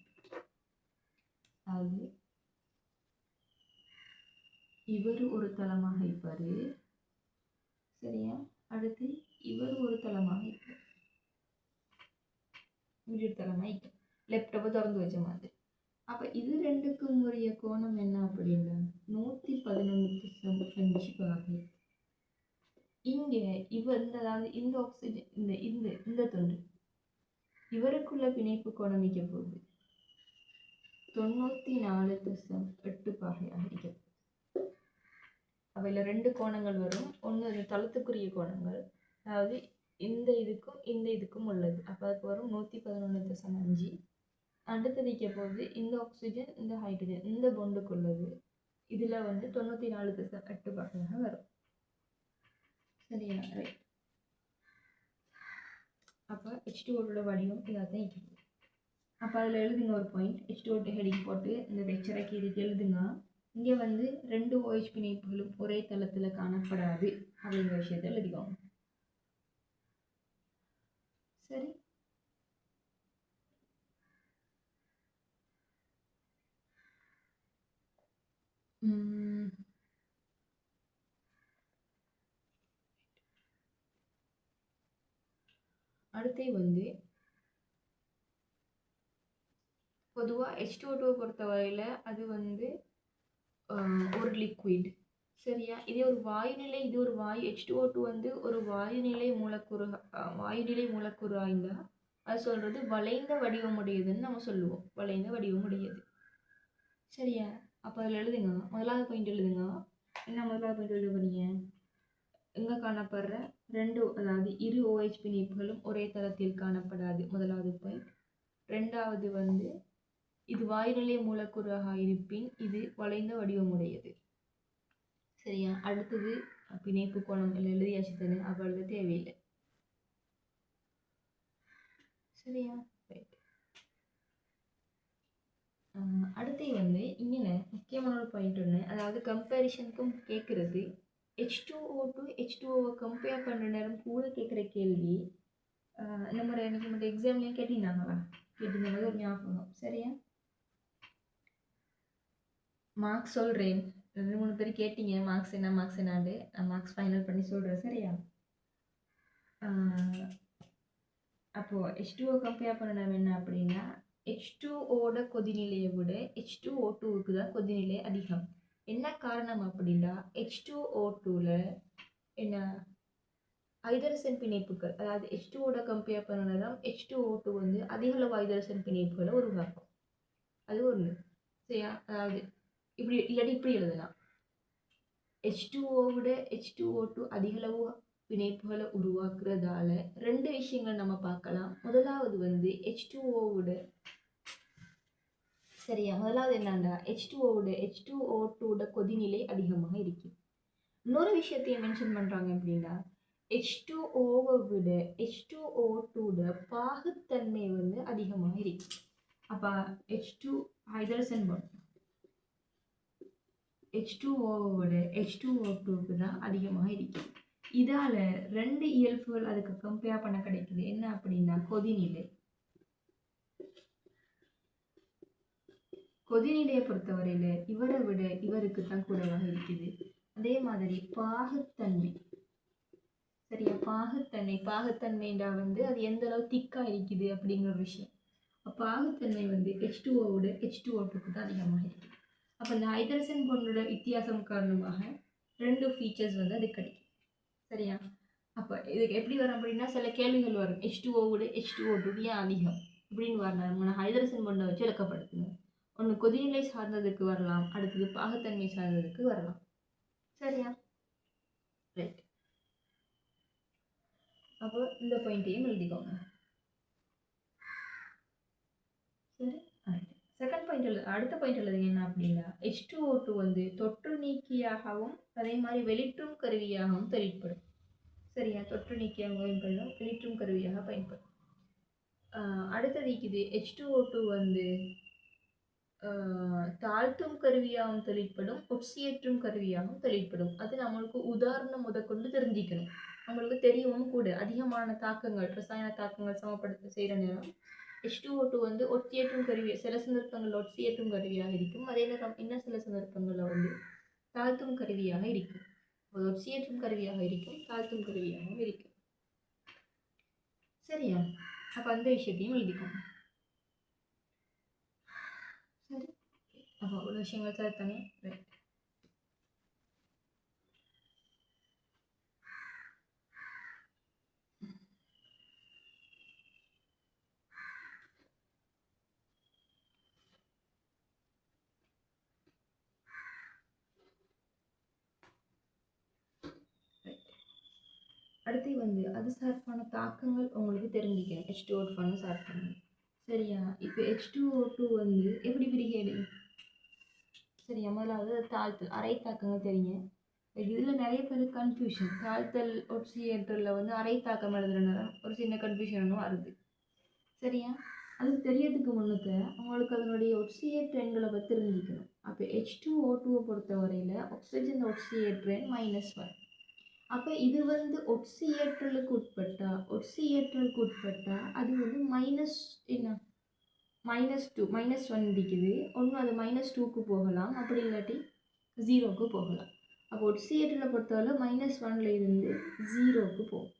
அதாவது இவர் ஒரு தளமாக இருப்பார். சரியா? அடுத்து இவர் ஒரு தளமாக இருப்பார். இவர் தளமாக இருக்கும். லேப்டாப்பை திறந்து வச்ச மாதிரி. அப்போ இது 2க்கும் உரிய கோணம் என்ன அப்படின்னா 111.5 பாகை. இங்கே அதாவது இந்த ஆக்சிஜன் இந்த துண்டு இவருக்குள்ள பிணைப்பு கோணம் நிற்க போகுது 94.8 பாகையாக இருக்கிறது. அவையில் 2 கோணங்கள் வரும். ஒன்று தளத்துக்குரிய கோணங்கள், அதாவது இந்த இதுக்கும் உள்ளது. அப்போ அதுக்கு வரும் 111.5. அடுத்து நிற்க போகுது இந்த ஆக்சிஜன் இந்த ஹைட்ரஜன் இந்த பொண்டுக்குள்ளது. இதில் 94.8 பாகையாக வரும். சரியா? ரைட். அப்போ H2O வடிவம் இதாகத்தான் இருக்குது. அப்போ அதில் எழுதுங்க ஒரு பாயிண்ட். H2O ஹெடிங் போட்டு இந்த லெக்சரை கீழே எழுதுங்க. இங்கே 2 OH பிணைப்புகளும் ஒரே தளத்தில் காணப்படாது அப்படிங்கிற விஷயத்தை எழுதிக்கோங்க. சரி, அடுத்து பொதுவாக H2O பொறுத்தவரையில் அது ஒரு லிக்விட். சரியா? இதே ஒரு வாயுநிலை, இது ஒரு வாயு. H2O ஒரு வாயுநிலை மூலக்கூறு. வாயுநிலை மூலக்கூறு ஆய்ந்தா அது சொல்றது வளைந்த வடிவமுடையதுன்னு நம்ம சொல்லுவோம். வளைந்த வடிவமுடையது. சரியா? அப்போ அதில் எழுதுங்க. முதலாவது பாயிண்ட் எழுதுங்க. என்ன முதலாவது பாயிண்ட் எழுத போறீங்க? எங்கே காணப்படுற 2, அதாவது இரு OH பிணைப்புகளும் ஒரே தளத்தில் காணப்படாது. முதலாவது பாயிண்ட். ரெண்டாவது இது வாயுநிலை மூலக்கூறாக இருப்பின் இது வளைந்த வடிவமுடையது. சரியா? அடுத்தது பிணைப்பு கோணம் எழுதியாச்சு தானே, அப்போ எழுத தேவையில்லை. சரியா? ரைட். அடுத்து இங்கே முக்கியமான ஒரு பாயிண்ட் ஒன்று, அதாவது கம்பேரிஷனுக்கும் கேட்குறது. H2O H2Oவை கம்பேர் பண்ணுற நேரம் கூட கேட்குற கேள்வி. இந்த மாதிரி எனக்கு மட்டும் எக்ஸாம்லேயும் கேட்டிருந்தாங்களா? கேட்டிருந்தாங்க ஒரு ஞாபகம். சரியா? மார்க்ஸ் சொல்கிறேன். 2-3 பேர் கேட்டீங்க மார்க்ஸ் என்னாண்டு. நான் மார்க்ஸ் ஃபைனல் பண்ணி சொல்கிறேன். சரியா? அப்போது H2O கம்பேர் பண்ண நம்ம என்ன அப்படின்னா, H2Oட கொதிநிலையை விட H2O2க்கு தான் கொதிநிலை அதிகம். என்ன காரணம் அப்படின்னா H2O2ல என்ன ஹைட்ரஜன் பிணைப்புகள், அதாவது H2Oட கம்பேர் பண்ண நேரம் H2O2 அதிக அளவு ஹைட்ரஜன் பிணைப்புகளை உருவாக்கும். அது ஒன்று. சரியா? அதாவது இப்படி இல்லாட்டி இப்படி எழுதலாம். H2O விட H2O2 அதிக அளவு பிணைப்புகளை உருவாக்குறதால 2 விஷயங்கள் நம்ம பார்க்கலாம். முதலாவது H2O விட, சரியா, முதலாவது என்னன்னா H2O2 கொதிநிலை அதிகமாக இருக்கு. இன்னொரு விஷயத்தையும் மென்ஷன் பண்றாங்க அப்படின்னா H2Oவை விட H2O2 பாகுத்தன்மை அதிகமாக இருக்கு. அப்ப H2 ஹைட்ரஜன் பாண்ட் H2Oவோட H2O2க்கு தான் அதிகமாக இருக்கு. இதால 2 இயல்புகள் அதுக்கு கம்பேர் பண்ண கிடைக்குது. என்ன அப்படின்னா கொதிநிலையை பொறுத்தவரையில இவரை விட இவருக்கு தான் கூடவாக இருக்குது. அதே மாதிரி பாகுத்தன்மை. சரியா? பாகுத்தன்மைண்டா அது எந்த அளவு திக்கா இருக்குது அப்படிங்கிற விஷயம். பாகுத்தன்மை H2Oவோட H2O2க்கு தான் அதிகமாக இருக்குது. அப்போ இந்த ஹைட்ரஜன் பாண்டோட வித்தியாசம் காரணமாக 2 ஃபீச்சர்ஸ் அது கிடைக்கும். சரியா? அப்போ இதுக்கு எப்படி வரும் அப்படின்னா சில கேள்விகள் வரும். H2Oவோட H2O2 ஏன் அதிகம், இப்படின்னு வரணும். ஹைட்ரஜன் கொண்டை வச்சு இலக்கப்படுத்துங்க. ஒன்று கொதிநிலை சார்ந்ததுக்கு வரலாம், அடுத்தது பாகுத்தன்மை சார்ந்ததுக்கு வரலாம். சரியா? ரைட். அப்போ இந்த பாயிண்ட்டையும் எழுதிக்கோங்க. சரி, செகண்ட் பாயிண்ட் அடுத்த பாயிண்ட் எழுதுங்க. என்ன அப்படின்னா, H2O2 வந்து தொற்று நீக்கியாகவும் அதே மாதிரி வெளிற்றும் கருவியாகவும் தொழிற்படும். சரியா? தொற்று நீக்கியாகவும் வெளிற்றும் கருவியாக பயன்படும். அடுத்தது இது H2O2 வந்து தாழ்த்தும் கருவியாகவும் தொழிற்படும், ஒட்சியேற்றும் கருவியாகவும் தொழிற்படும். அது நம்மளுக்கு உதாரணம் முதற்கொண்டு தெரிஞ்சிக்கணும். நம்மளுக்கு தெரியவும் கூட அதிகமான தாக்கங்கள், ரசாயன தாக்கங்கள் சமப்படுத்த செய்கிற நேரம் H2O2 வந்து ஒட்சியேற்றும் கருவி, சில சந்தர்ப்பங்களில் ஒட்சியேற்றும் கருவியாக இருக்கும். அதே நேரம் இன்னும் சில சந்தர்ப்பங்களில் வந்து தாழ்த்தும் கருவியாக இருக்கும். ஒட்சியேற்றும் கருவியாக இருக்கும், தாழ்த்தும் கருவியாகவும் இருக்கும். சரியா? அப்போ அந்த விஷயத்தையும் எழுதிக்கோங்க. சரி, அப்போ ஒரு விஷயங்கள் சேர்த்தானே. ரைட். அடுத்து வந்து அது சார்பான தாக்கங்கள் உங்களுக்கு தெரிஞ்சுக்கணும். H2O2 சார்பான. சரியா? இப்போ H2O2 வந்து எப்படி பிரிகிறது? சரியா? முதலாவது தாழ்த்து அரை தாக்கங்கள் தெரியும். இதில் நிறைய பேர் கன்ஃபியூஷன், தாழ்த்தல் ஒட்சியேற்றலில் வந்து அரை தாக்கம் எழுதுறதுனால ஒரு சின்ன கன்ஃபியூஷனும் வருது. சரியா? அது தெரியறதுக்கு முன்னுக்கு உங்களுக்கு அதனுடைய ஒட்சியேற்ற எண்களை பற்றி தெரிஞ்சுக்கணும். அப்போ H2O2 பொறுத்த வரையில் ஆக்சிஜன் ஒட்சியேற்ற எண் -1. அப்போ இது வந்து ஒட்சியேற்றலுக்கு உட்பட்டா அது வந்து மைனஸ் என்ன -2 -1 இருக்குது. ஒன்று அது -2க்கு போகலாம், அப்படி இல்லாட்டி 0க்கு போகலாம். அப்போ ஒட்சியேற்றலை பொறுத்தவரை -1ல இருந்து 0க்கு போகும்.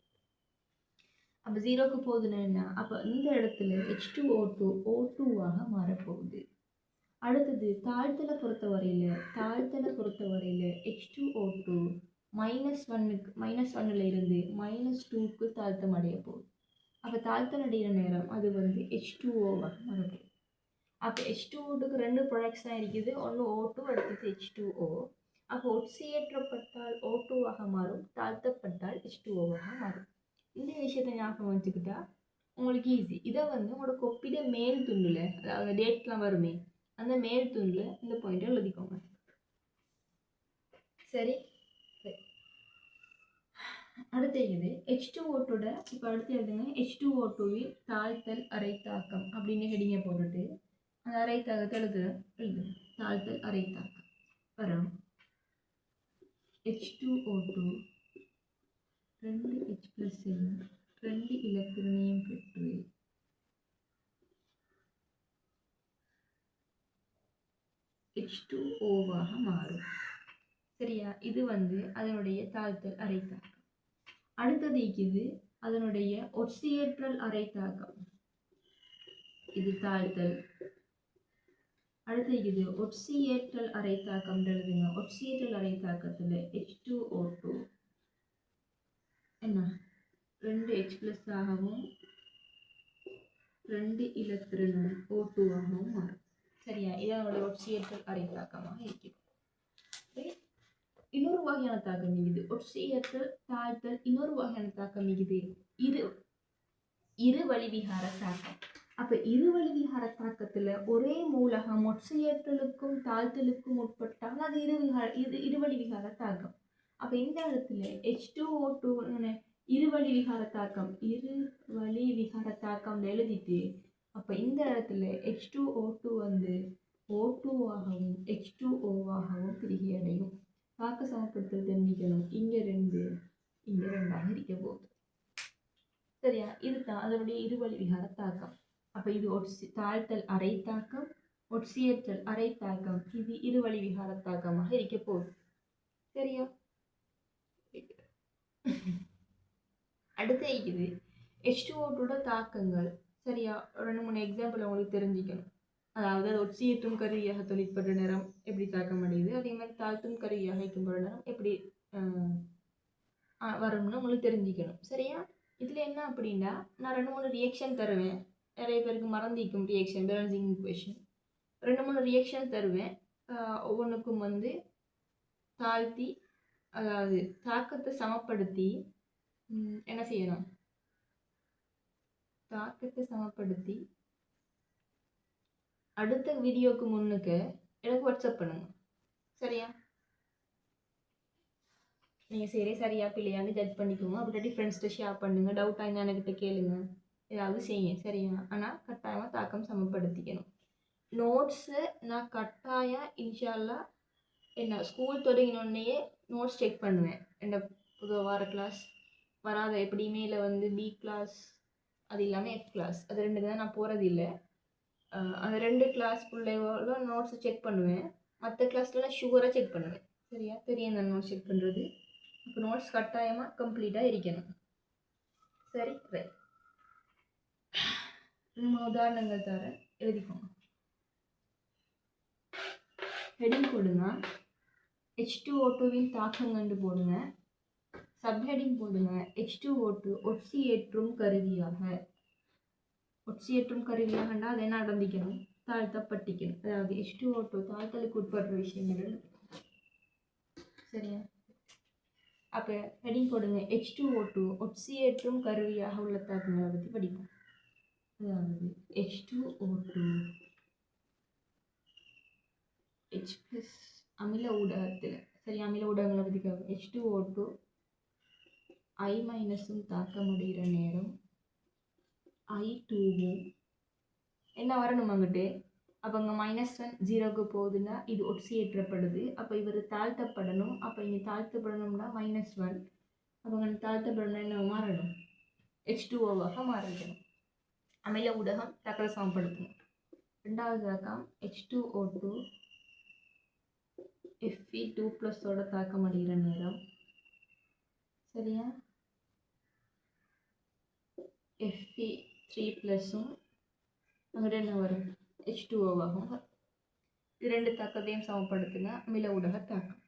அப்போ 0க்கு போகுதுன்னா என்ன? அப்போ இந்த இடத்துல H2O2 O2ஆக மாறப்போகுது. அடுத்தது தாழ்த்தலை பொறுத்த வரையில் H2O2 -1ல இருந்து -2க்கு தாழ்த்தம் அடைய போகுது. அப்போ தாழ்த்தம் அடைகிற நேரம் அது வந்து H2Oவாக மாறப்போகுது. அப்போ H2O2க்கு 2 ப்ராடக்ட்ஸ் தான் இருக்குது. ஒன்று O2, அடுத்தது H2O. அப்போ ஒட்சியேற்றப்பட்டால் O2ஆக மாறும், தாழ்த்தப்பட்டால் H2Oவாக மாறும். இந்த விஷயத்தை ஞாபகம் வச்சுக்கிட்டா உங்களுக்கு ஈஸி. இதை வந்து உங்களோட கொப்பிட மேல் துண்டில், அதாவது டேட்லாம் வருமே அந்த மேல் துண்டில் இந்த பாயிண்ட்டை எழுதிக்கோங்க. சரி, அடுத்து இது H2O2 இப்போ அடுத்து எழுதுங்க. H2O2வின் தாழ்த்தல் அரை தாக்கம் அப்படின்னு ஹெடிங்கை போட்டுட்டு அந்த அரை தாக்கத்தை எழுதுங்க. தாழ்த்தல் அரை தாக்கம் வரும். H2O2 2H+, 2 எலக்ட்ரானையும் பெற்று H2Oவாக மாறும். சரியா? இது வந்து அதனுடைய தாழ்த்தல் அரை தாக்கம். அடுத்தது இது அதனுடைய ஒட்சியேற்றல் அரை தாக்கம். இது தாழ்த்தல். அடுத்து இது ஒட்சியேற்றல் அரை தாக்கம் எழுதுங்க. ஒட்சியேற்றல் அரை தாக்கத்தில் H2O2 என்ன 2H+ ஆகவும் 2 எலக்ட்ரானும் O2ஆகவும் மாறும். சரியா? இதனுடைய ஒட்சியேற்றல் அரை தாக்கமாக இருக்கிறது. இன்னொரு வகையான தாக்கம் இது ஒட்சியேற்றல் தாழ்த்தல். இன்னொரு வகையான தாக்கம் இது இரு வழிவிகார தாக்கம். அப்ப இரு வழிவிகார தாக்கத்துல ஒரே மூலகம் ஒட்சியேற்றலுக்கும் தாழ்த்தலுக்கும் உட்பட்டால் அது இருவழி விகார தாக்கம். அப்ப இந்த இடத்துல H2O2 இருவழி விகார தாக்கம் எழுதிட்டு அப்ப இந்த இடத்துல H2O2 வந்து O2ஆகவும் H2Oவாகவும் பிரிகை அடையும். தாக்க சமப்படுத்தல் தெரிஞ்சுக்கணும். இங்க 2 இங்க 2ஆக இருக்க போகுது. சரியா? இதுதான் அதனுடைய இருவழி விகார தாக்கம். அப்ப இது தாழ்த்தல் அரை தாக்கம், ஒட்சியேற்றல் அரை தாக்கம். இது இருவழி விகார தாக்கமாக இருக்க போகுது. சரியா? அடுத்து இது H2O2 தாக்கங்கள். சரியா? 2-3 எக்ஸாம்பிள் உங்களுக்கு தெரிஞ்சுக்கணும். அதாவது ஒட்சியேற்றும் கருவியாக தொழிற்படுற நேரம் எப்படி தாக்கம் அடையுது, அதே மாதிரி தாழ்த்தும் கருவியாக வைக்கும்போது நேரம் எப்படி வரும்னு உங்களுக்கு தெரிஞ்சுக்கணும். சரியா? இதில் என்ன அப்படின்னா நான் 2-3 ரியாக்ஷன் தருவேன். நிறைய பேருக்கு மறந்திக்கும் ரியாக்ஷன் பேலன்சிங் ஈக்குவேஷன். 2-3 ரியாக்ஷன் தருவேன். ஒவ்வொன்றுக்கும் வந்து தாழ்த்தி அதாவது தாக்கத்தை சமப்படுத்தி என்ன செய்யணும், தாக்கத்தை சமப்படுத்தி அடுத்த வீடியோக்கு முன்னுக்கு எனக்கு வாட்ஸ்அப் பண்ணுங்க. சரியா? நீங்கள் சரியா பிள்ளையான்னு ஜட்ஜ் பண்ணிக்கோங்க. அப்படி ஃப்ரெண்ட்ஸ்கிட்ட ஷேர் பண்ணுங்க. டவுட்டாக இருந்தால் என்கிட்ட கேளுங்க. ஏதாவது செய்யுங்க. சரியா? ஆனால் கட்டாயமாக தாக்கம் சமப்படுத்திக்கணும். நோட்ஸு நான் கட்டாயம் இன்ஷால்லா என்ன ஸ்கூல் தொடங்கினோடனேயே நோட்ஸ் செக் பண்ணுவேன். என்ன புது வார கிளாஸ் வராத எப்படியுமே இல்லை வந்து பி கிளாஸ் அது இல்லாமல் எஃப் கிளாஸ் அது 2 தான் நான் போகிறது இல்லை. அந்த 2 கிளாஸ்க்குள்ளே நோட்ஸை செக் பண்ணுவேன். மற்ற கிளாஸ்லாம் ஷுகராக செக் பண்ணுவேன். சரியா? தெரியும் நான் நோட்ஸ் செக் பண்ணுறது. இப்போ நோட்ஸ் கட்டாயமாக கம்ப்ளீட்டாக இருக்கணும். சரி, ரைட். உதாரணங்கள் தரேன், எழுதிக்கோங்க. ஹெடிங் போடுங்க, H2O2வின் தாக்கம் கண்டு போடுங்க. சப்ஹெடிங் போடுங்க, H2O2 ஒட்சியேற்றும் கருவியாக. ஒட்சியேற்றும் கருவியாகண்டா அது என்ன நடந்திக்கணும், தாழ்த்தப்பட்டிக்கணும். அதாவது H2O2 தாழ்த்தலுக்கு உட்படுற விஷயங்கள். சரியா? அப்போ ஹெடிங் போடுங்க, H2O2 ஒட்சியேற்றும் கருவியாக உள்ள தாக்கங்களை பற்றி படிப்போம். அதாவது H2O2 H+ அமில ஊடகத்தில், சரி, அமில ஊடகங்களை பற்றி H2O2 I- தாக்கமடைகிற நேரம் I2வும் என்ன வரணும் அங்கிட்டு. அப்போ அங்கே -1 0க்கு போகுதுன்னா இது ஒட்சியேற்றப்படுது. அப்போ இவர் தாழ்த்தப்படணும். அப்போ இங்கே தாழ்த்தப்படணும்னா -1. அப்போ அங்கே தாழ்த்தப்படணும் என்ன மாறணும், H2Oவாக மாறிக்கணும். அமில ஊடகம் தாக்கத்தை சமப்படுத்தணும். 2வது தாக்கம் H2O2 Fe2+ தாக்கம் அடைகிற நேரம். சரியா? Fe3+ம் அங்கிட்ட என்ன வரும், H2Oவாகும். இது 2 தாக்கத்தையும் சமப்படுத்துங்க. அமில ஊடக தாக்கம்.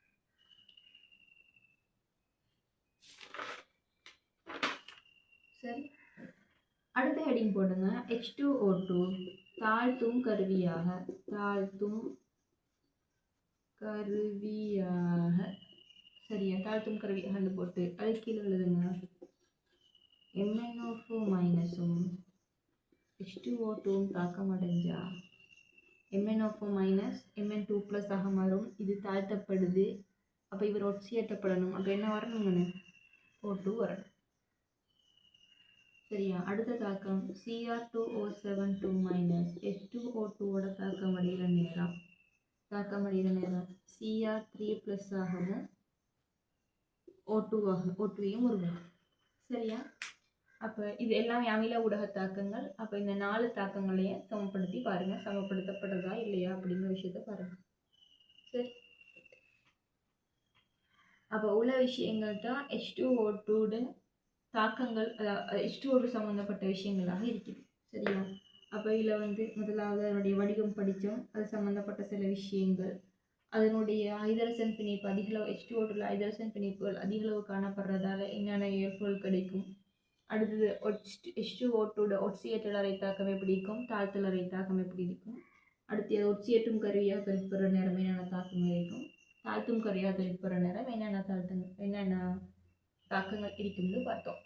சரி, அடுத்த ஹெடிங் போடுங்க, H2O2 தாழ்த்தும் கருவியாக. தாழ்த்தும் கருவியாக. சரியா? தாழ்த்தும் கருவியாக போட்டு அது கீழே எழுதுங்க, MnO4- H2O2 தாக்கம் அடைஞ்சா MnO4- Mn2+ ஆக மாறும். இது தாழ்த்தப்படுது. அப்போ இவர் ஒட்சியேற்றப்படணும். அப்போ என்ன வரணுங்கன்னு, O2 வரணும். சரியா? அடுத்த தாக்கம் Cr2O7 H2O2 தாக்கம் அடைகிற நேரம். Cr3+ ஆகவும் O2வையும் உருவாகும். சரியா? அப்போ இது எல்லாமே அமில ஊடக தாக்கங்கள். அப்போ இந்த 4 தாக்கங்களையும் சமப்படுத்தி பாருங்க, சமப்படுத்தப்படுறதா இல்லையா அப்படிங்கிற விஷயத்த பாருங்க. சரி, அப்போ உள்ள விஷயங்கள் தான் H2O2 தாக்கங்கள், H2O2 சம்மந்தப்பட்ட விஷயங்களாக இருக்குது. சரியா? அப்போ இதில் வந்து முதலாவது அதனுடைய வடிவம் படித்தோம். அது சம்மந்தப்பட்ட சில விஷயங்கள், அதனுடைய ஹைட்ரஜன் பிணைப்பு அதிகளவு, H2O2 ஹைட்ரஜன் பிணைப்புகள் அதிகளவு காணப்படுறதால என்னென்ன ஏற்பொருள் கிடைக்கும். அடுத்தது H2O2 ஒட்சியேற்றல் அறை தாக்கம் எப்படி இருக்கும், தாழ்த்தல் அறை தாக்கம் எப்படி இருக்கும். அடுத்து ஒட்சியேற்றும் கருவியாக தொழிற்படுற நேரம் என்னென்ன தாக்கம் இருக்கும், தாழ்த்தும் கருவியாக தொழிற்படுற நேரம் என்னென்ன தாக்கங்கள் இருக்குன்னு பார்த்தோம்.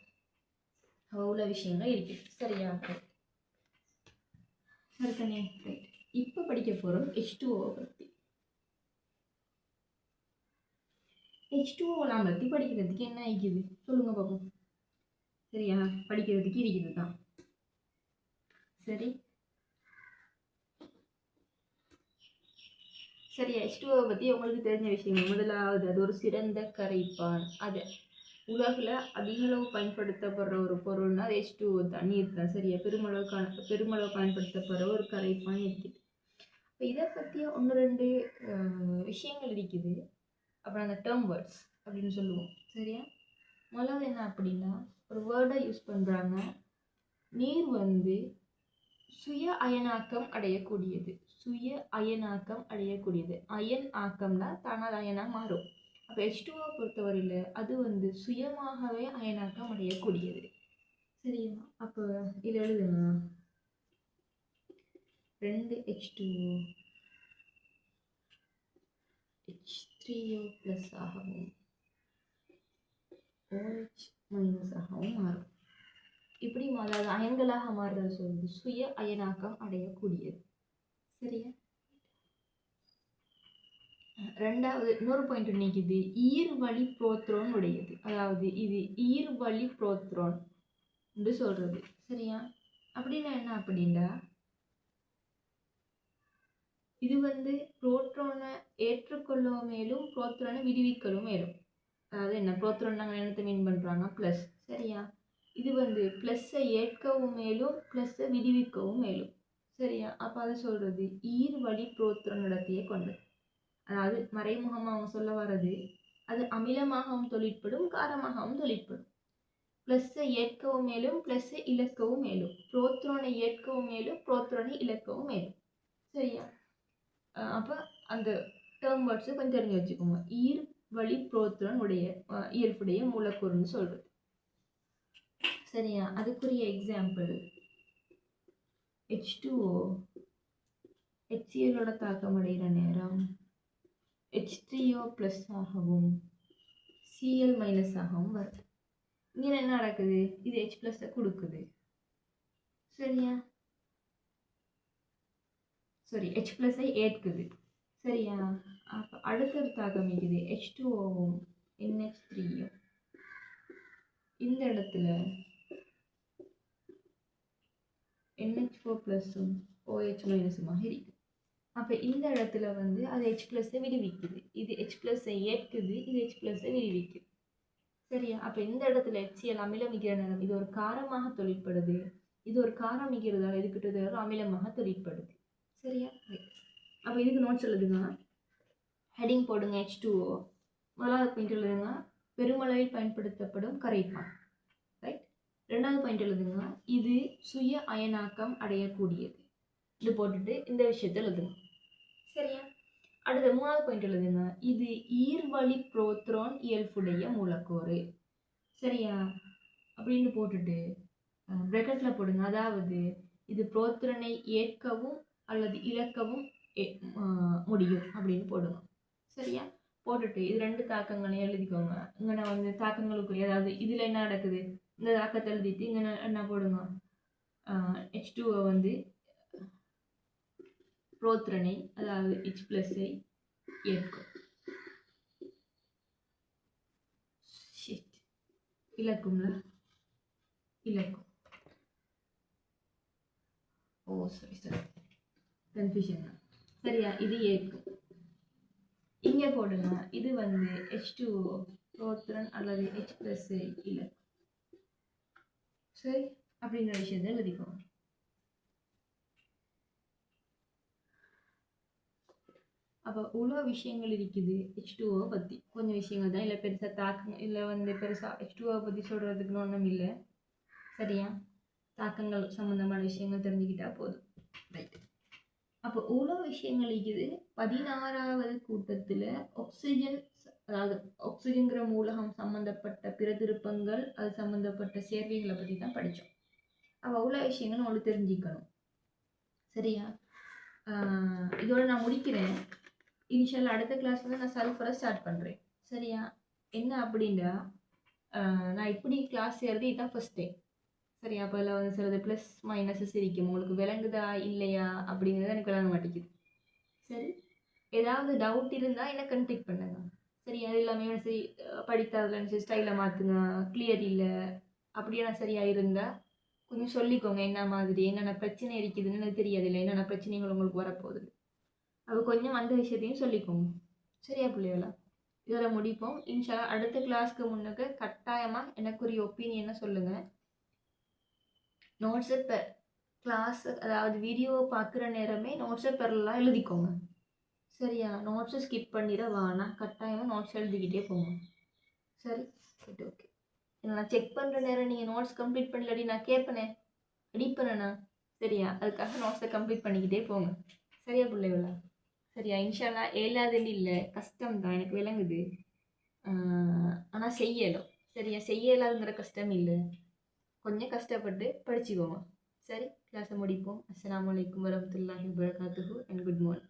அவ்வளோ விஷயங்கள் இருக்கு. சரியா? சரிதானே? ரைட். இப்போ படிக்க போகிறோம் H2O பற்றி. H2O பற்றி படிக்கிறதுக்கு என்ன இருக்குது சொல்லுங்க பாப்போம். சரியா? படிக்கிறதுக்கு இருக்குது தான். சரி, சரியா? H2O பற்றி உங்களுக்கு தெரிஞ்ச விஷயங்கள். முதலாவது, அது ஒரு சிறந்த கரைப்பான். அது உலகில் அதிகளவு பயன்படுத்தப்படுற ஒரு பொருள்னா அது H2O தான், நீர் தான். சரியா? பெருமளவு பயன்படுத்தப்படுற ஒரு கரைப்பான் இருக்குது. இப்போ இதை பற்றி 1-2 விஷயங்கள் இருக்குது. அப்புறம் அந்த டேர்ம் வேர்ட்ஸ் அப்படின்னு சொல்லுவோம். சரியா? முதலாவது என்ன அப்படின்னா, ஒரு வேர்டை யூஸ் பண்ணுறாங்க, நீர் வந்து சுய அயனாக்கம் அடையக்கூடியது. சுய அயனாக்கம் அடையக்கூடியது. அயன் ஆக்கம்னா தானால் அயனாக மாறும். அப்போ H2O பொறுத்தவரையில் அது வந்து சுயமாகவே அயனாக்கம் அடையக்கூடியது. சரியா? அப்போ இதில் எழுதுங்க, 2H2O H3O ப்ளஸ் ஆகவும் OH மைனஸ் ஆகவும் மாறும். இப்படி அதாவது அயன்களாக மாறுறது சொல்லுது சுய அயனாக்கம் அடையக்கூடியது. சரியா? ரெண்டாவது இன்னொரு பாயிண்ட் நீக்குது ஈர்வழி புரோத்ரோன் உடையது. அதாவது இது ஈர்வழி புரோத்ரோன் என்று சொல்றது. சரியா? அப்படின்னா என்ன அப்படின்னா இது புரோட்ரானை ஏற்றுக்கொள்ளவும் மேலும் புரோத்ரானை விடுவிக்கவும் மேலும். அதாவது என்ன புரோத்ரான் நாங்கள் என்னத்தை மீன் பண்ணுறாங்க ப்ளஸ். சரியா? இது ப்ளஸ்ஸை ஏற்கவும் மேலும் ப்ளஸ்ஸை விடுவிக்கவும் மேலும். சரியா? அப்போ அதை சொல்கிறது ஈர்வழி புரோத்ரான் நடத்திய கொண்டது. அதாவது மறைமுகமாக அவங்க சொல்ல வர்றது அது அமிலமாகவும் தொழிற்படும் காரமாகவும் தொழிற்படும். ப்ளஸ்ஸை ஏற்கவும் மேலும் ப்ளஸ்ஸை இழக்கவும் மேலும். புரோத்ரானை ஏற்கவும் மேலும் புரோத்ரானை இழக்கவும் மேலும். சரியா? அப்போ அந்த டேர்ம் வேர்ட்ஸை கொஞ்சம் தெரிஞ்சு வச்சுக்கோங்க. ஈர் வழி புரோத்ரான் உடைய இயல்புடைய மூலக்கூறுன்னு சொல்றது. சரியா? அதுக்குரிய எக்ஸாம்பிள் H2O HCl தாக்கம் அடைகிற நேரம் H3O ப்ளஸ் ஆகவும் Cl மைனஸ் ஆகவும் வருது. இங்கே என்ன நடக்குது? இது H ப்ளஸ்ஸை கொடுக்குது. சரியா? H ப்ளஸ்ஸை ஏற்குது. சரியா? அப்போ அடுத்த தாக்கம் இருக்குது H2Oவும் NH3யும். இந்த இடத்துல NH4 ப்ளஸும் OH மைனஸுமாக இருக்கு. அப்போ இந்த இடத்துல அது H ப்ளஸ்ஸை விடுவிக்குது. இது H ப்ளஸ்ஸை ஏற்குது, இது H ப்ளஸ்ஸை விடுவிக்குது. சரியா? அப்போ இந்த இடத்துல HCl அமிலமிக்கிற நேரம் இது ஒரு காரமாக தொழிற்படுது. இது ஒரு காரம் மிக்கிறதால இதுக்கிட்ட ஒரு அமிலமாக தொழிற்படுது. சரியா? அப்போ இதுக்கு நோட்ஸ் எழுதுங்க. ஹெடிங் போடுங்க H2O. முதலாவது பாயிண்ட் எழுதுங்க பெருமளவில் பயன்படுத்தப்படும் கரைப்பான். ரைட். ரெண்டாவது பாயிண்ட் எழுதுங்க இது சுய அயனாக்கம் அடையக்கூடியது. இது போட்டுட்டு இந்த விஷயத்தை எழுதுங்க. சரியா? அடுத்த மூணாவது பாயிண்ட் எழுதுங்க இது ஈர்வழி புரோத்ரான் இயல்புடைய மூலக்கூறு. சரியா? அப்படின்னு போட்டுட்டு பிராக்கெட்ல போடுங்க. அதாவது இது புரோத்ரானை ஏற்கவும் அல்லது இழக்கவும் முடியும் அப்படின்னு போடுங்க. சரியா? போட்டுட்டு இது ரெண்டு தாக்கங்களையும் எழுதிக்கோங்க. இங்கே நான் தாக்கங்களுக்குரிய அதாவது இதில் என்ன நடக்குது இந்த தாக்கத்தை எழுதிட்டு இங்கே என்ன போடுங்க H2O புரோத்ரானை அதாவது H ப்ளஸ்ஸை ஏற்கும். இழக்கும்ல இழக்கும். ஓ சரி கன்ஃபியூஷன். சரியா? இது ஏற்கும். இங்கே போடுங்க இது H2O புரோத்ரான் அல்லது H ப்ளஸ்ஸை இழக்கும். சரி, அப்படிங்கிற விஷயத்தை எழுதிக்கோங்க. அப்போ இவ்வளோ விஷயங்கள் இருக்குது H2O பற்றி. கொஞ்சம் விஷயங்கள் தான், இல்லை பெருசாக தாக்கங்கள் இல்லை பெருசாக H2O பற்றி சொல்கிறதுக்குன்னு ஒன்றும் இல்லை. சரியா? தாக்கங்கள் சம்மந்தமான விஷயங்கள் தெரிஞ்சுக்கிட்டா போதும். ரைட். அப்போ இவ்வளோ விஷயங்கள் இருக்குது. 16வது கூட்டத்தில் ஆக்சிஜன் அதாவது ஆக்சிஜன்கிற மூலகம் சம்மந்தப்பட்ட பிற திருப்பங்கள் அது சம்மந்தப்பட்ட சேர்வைகளை பற்றி தான் படித்தோம். அப்போ அவ்வளோ விஷயங்கள் உங்களுக்கு தெரிஞ்சுக்கணும். சரியா? இதோட நான் முடிக்கிறேன். இனிஷியல் அடுத்த கிளாஸ் நான் சல்ஃபரை ஸ்டார்ட் பண்ணுறேன். சரியா? என்ன அப்படின்னா நான் இப்படி கிளாஸ் சேர்றது இதுதான் ஃபர்ஸ்ட் டே. சரியா? அப்போ அதில் சிலது ப்ளஸ் மைனஸஸ் இருக்கும். உங்களுக்கு விளங்குதா இல்லையா அப்படிங்கிறது எனக்கு விளங்க மாட்டேங்குது. சரி, ஏதாவது டவுட் இருந்தால் என்ன கண்டெக்ட் பண்ணுங்க. சரி, அது எல்லாமே சரி படித்ததில் சரி ஸ்டைலை மாற்றுங்க, கிளியர் இல்லை அப்படியே சரியாக இருந்தால் கொஞ்சம் சொல்லிக்கோங்க. என்ன மாதிரி என்னென்ன பிரச்சனை இருக்குதுன்னு எனக்கு தெரியாது, இல்லை என்னென்ன பிரச்சனைகள் உங்களுக்கு வரப்போகுது. அது கொஞ்சம் அந்த விஷயத்தையும் சொல்லிக்கோங்க. சரியா பிள்ளைகளா? இதோட முடிப்போம். இன்ஷால்லா அடுத்த கிளாஸ்க்கு முன்னுக்கு கட்டாயமாக எனக்குரிய ஒப்பீனியனை சொல்லுங்கள். நோட்ஸை கிளாஸ் அதாவது வீடியோவை பார்க்குற நேரமே நோட்ஸை பெறலாம் எழுதிக்கோங்க. சரியா? நோட்ஸை ஸ்கிப் பண்ணிட வேணாம். கட்டாயமாக நோட்ஸ் எழுதிக்கிட்டே போங்க. சரி, ஓகே. நான் செக் பண்ணுற நேரம் நீங்கள் நோட்ஸ் கம்ப்ளீட் பண்ணலடி நான் கேட்பேனே அடிப்பேனேண்ணா. சரியா? அதுக்காக நோட்ஸை கம்ப்ளீட் பண்ணிக்கிட்டே போங்க. சரியா பிள்ளைகளா? சரியா? இன்ஷால்லா ஏழாதுன்னு இல்லை, கஷ்டம் தான் எனக்கு விளங்குது. ஆனால் செய்யலும். சரியா? செய்யலாதுங்கிற கஷ்டம் இல்லை, கொஞ்சம் கஷ்டப்பட்டு படிச்சுக்கோங்க. சரி. கிளாஸை முடிப்போம். அஸ்ஸலாமு அலைக்கும் வரஹ்மத்துல்லாஹி வபரகாத்துஹு அண்ட் குட் மார்னிங்.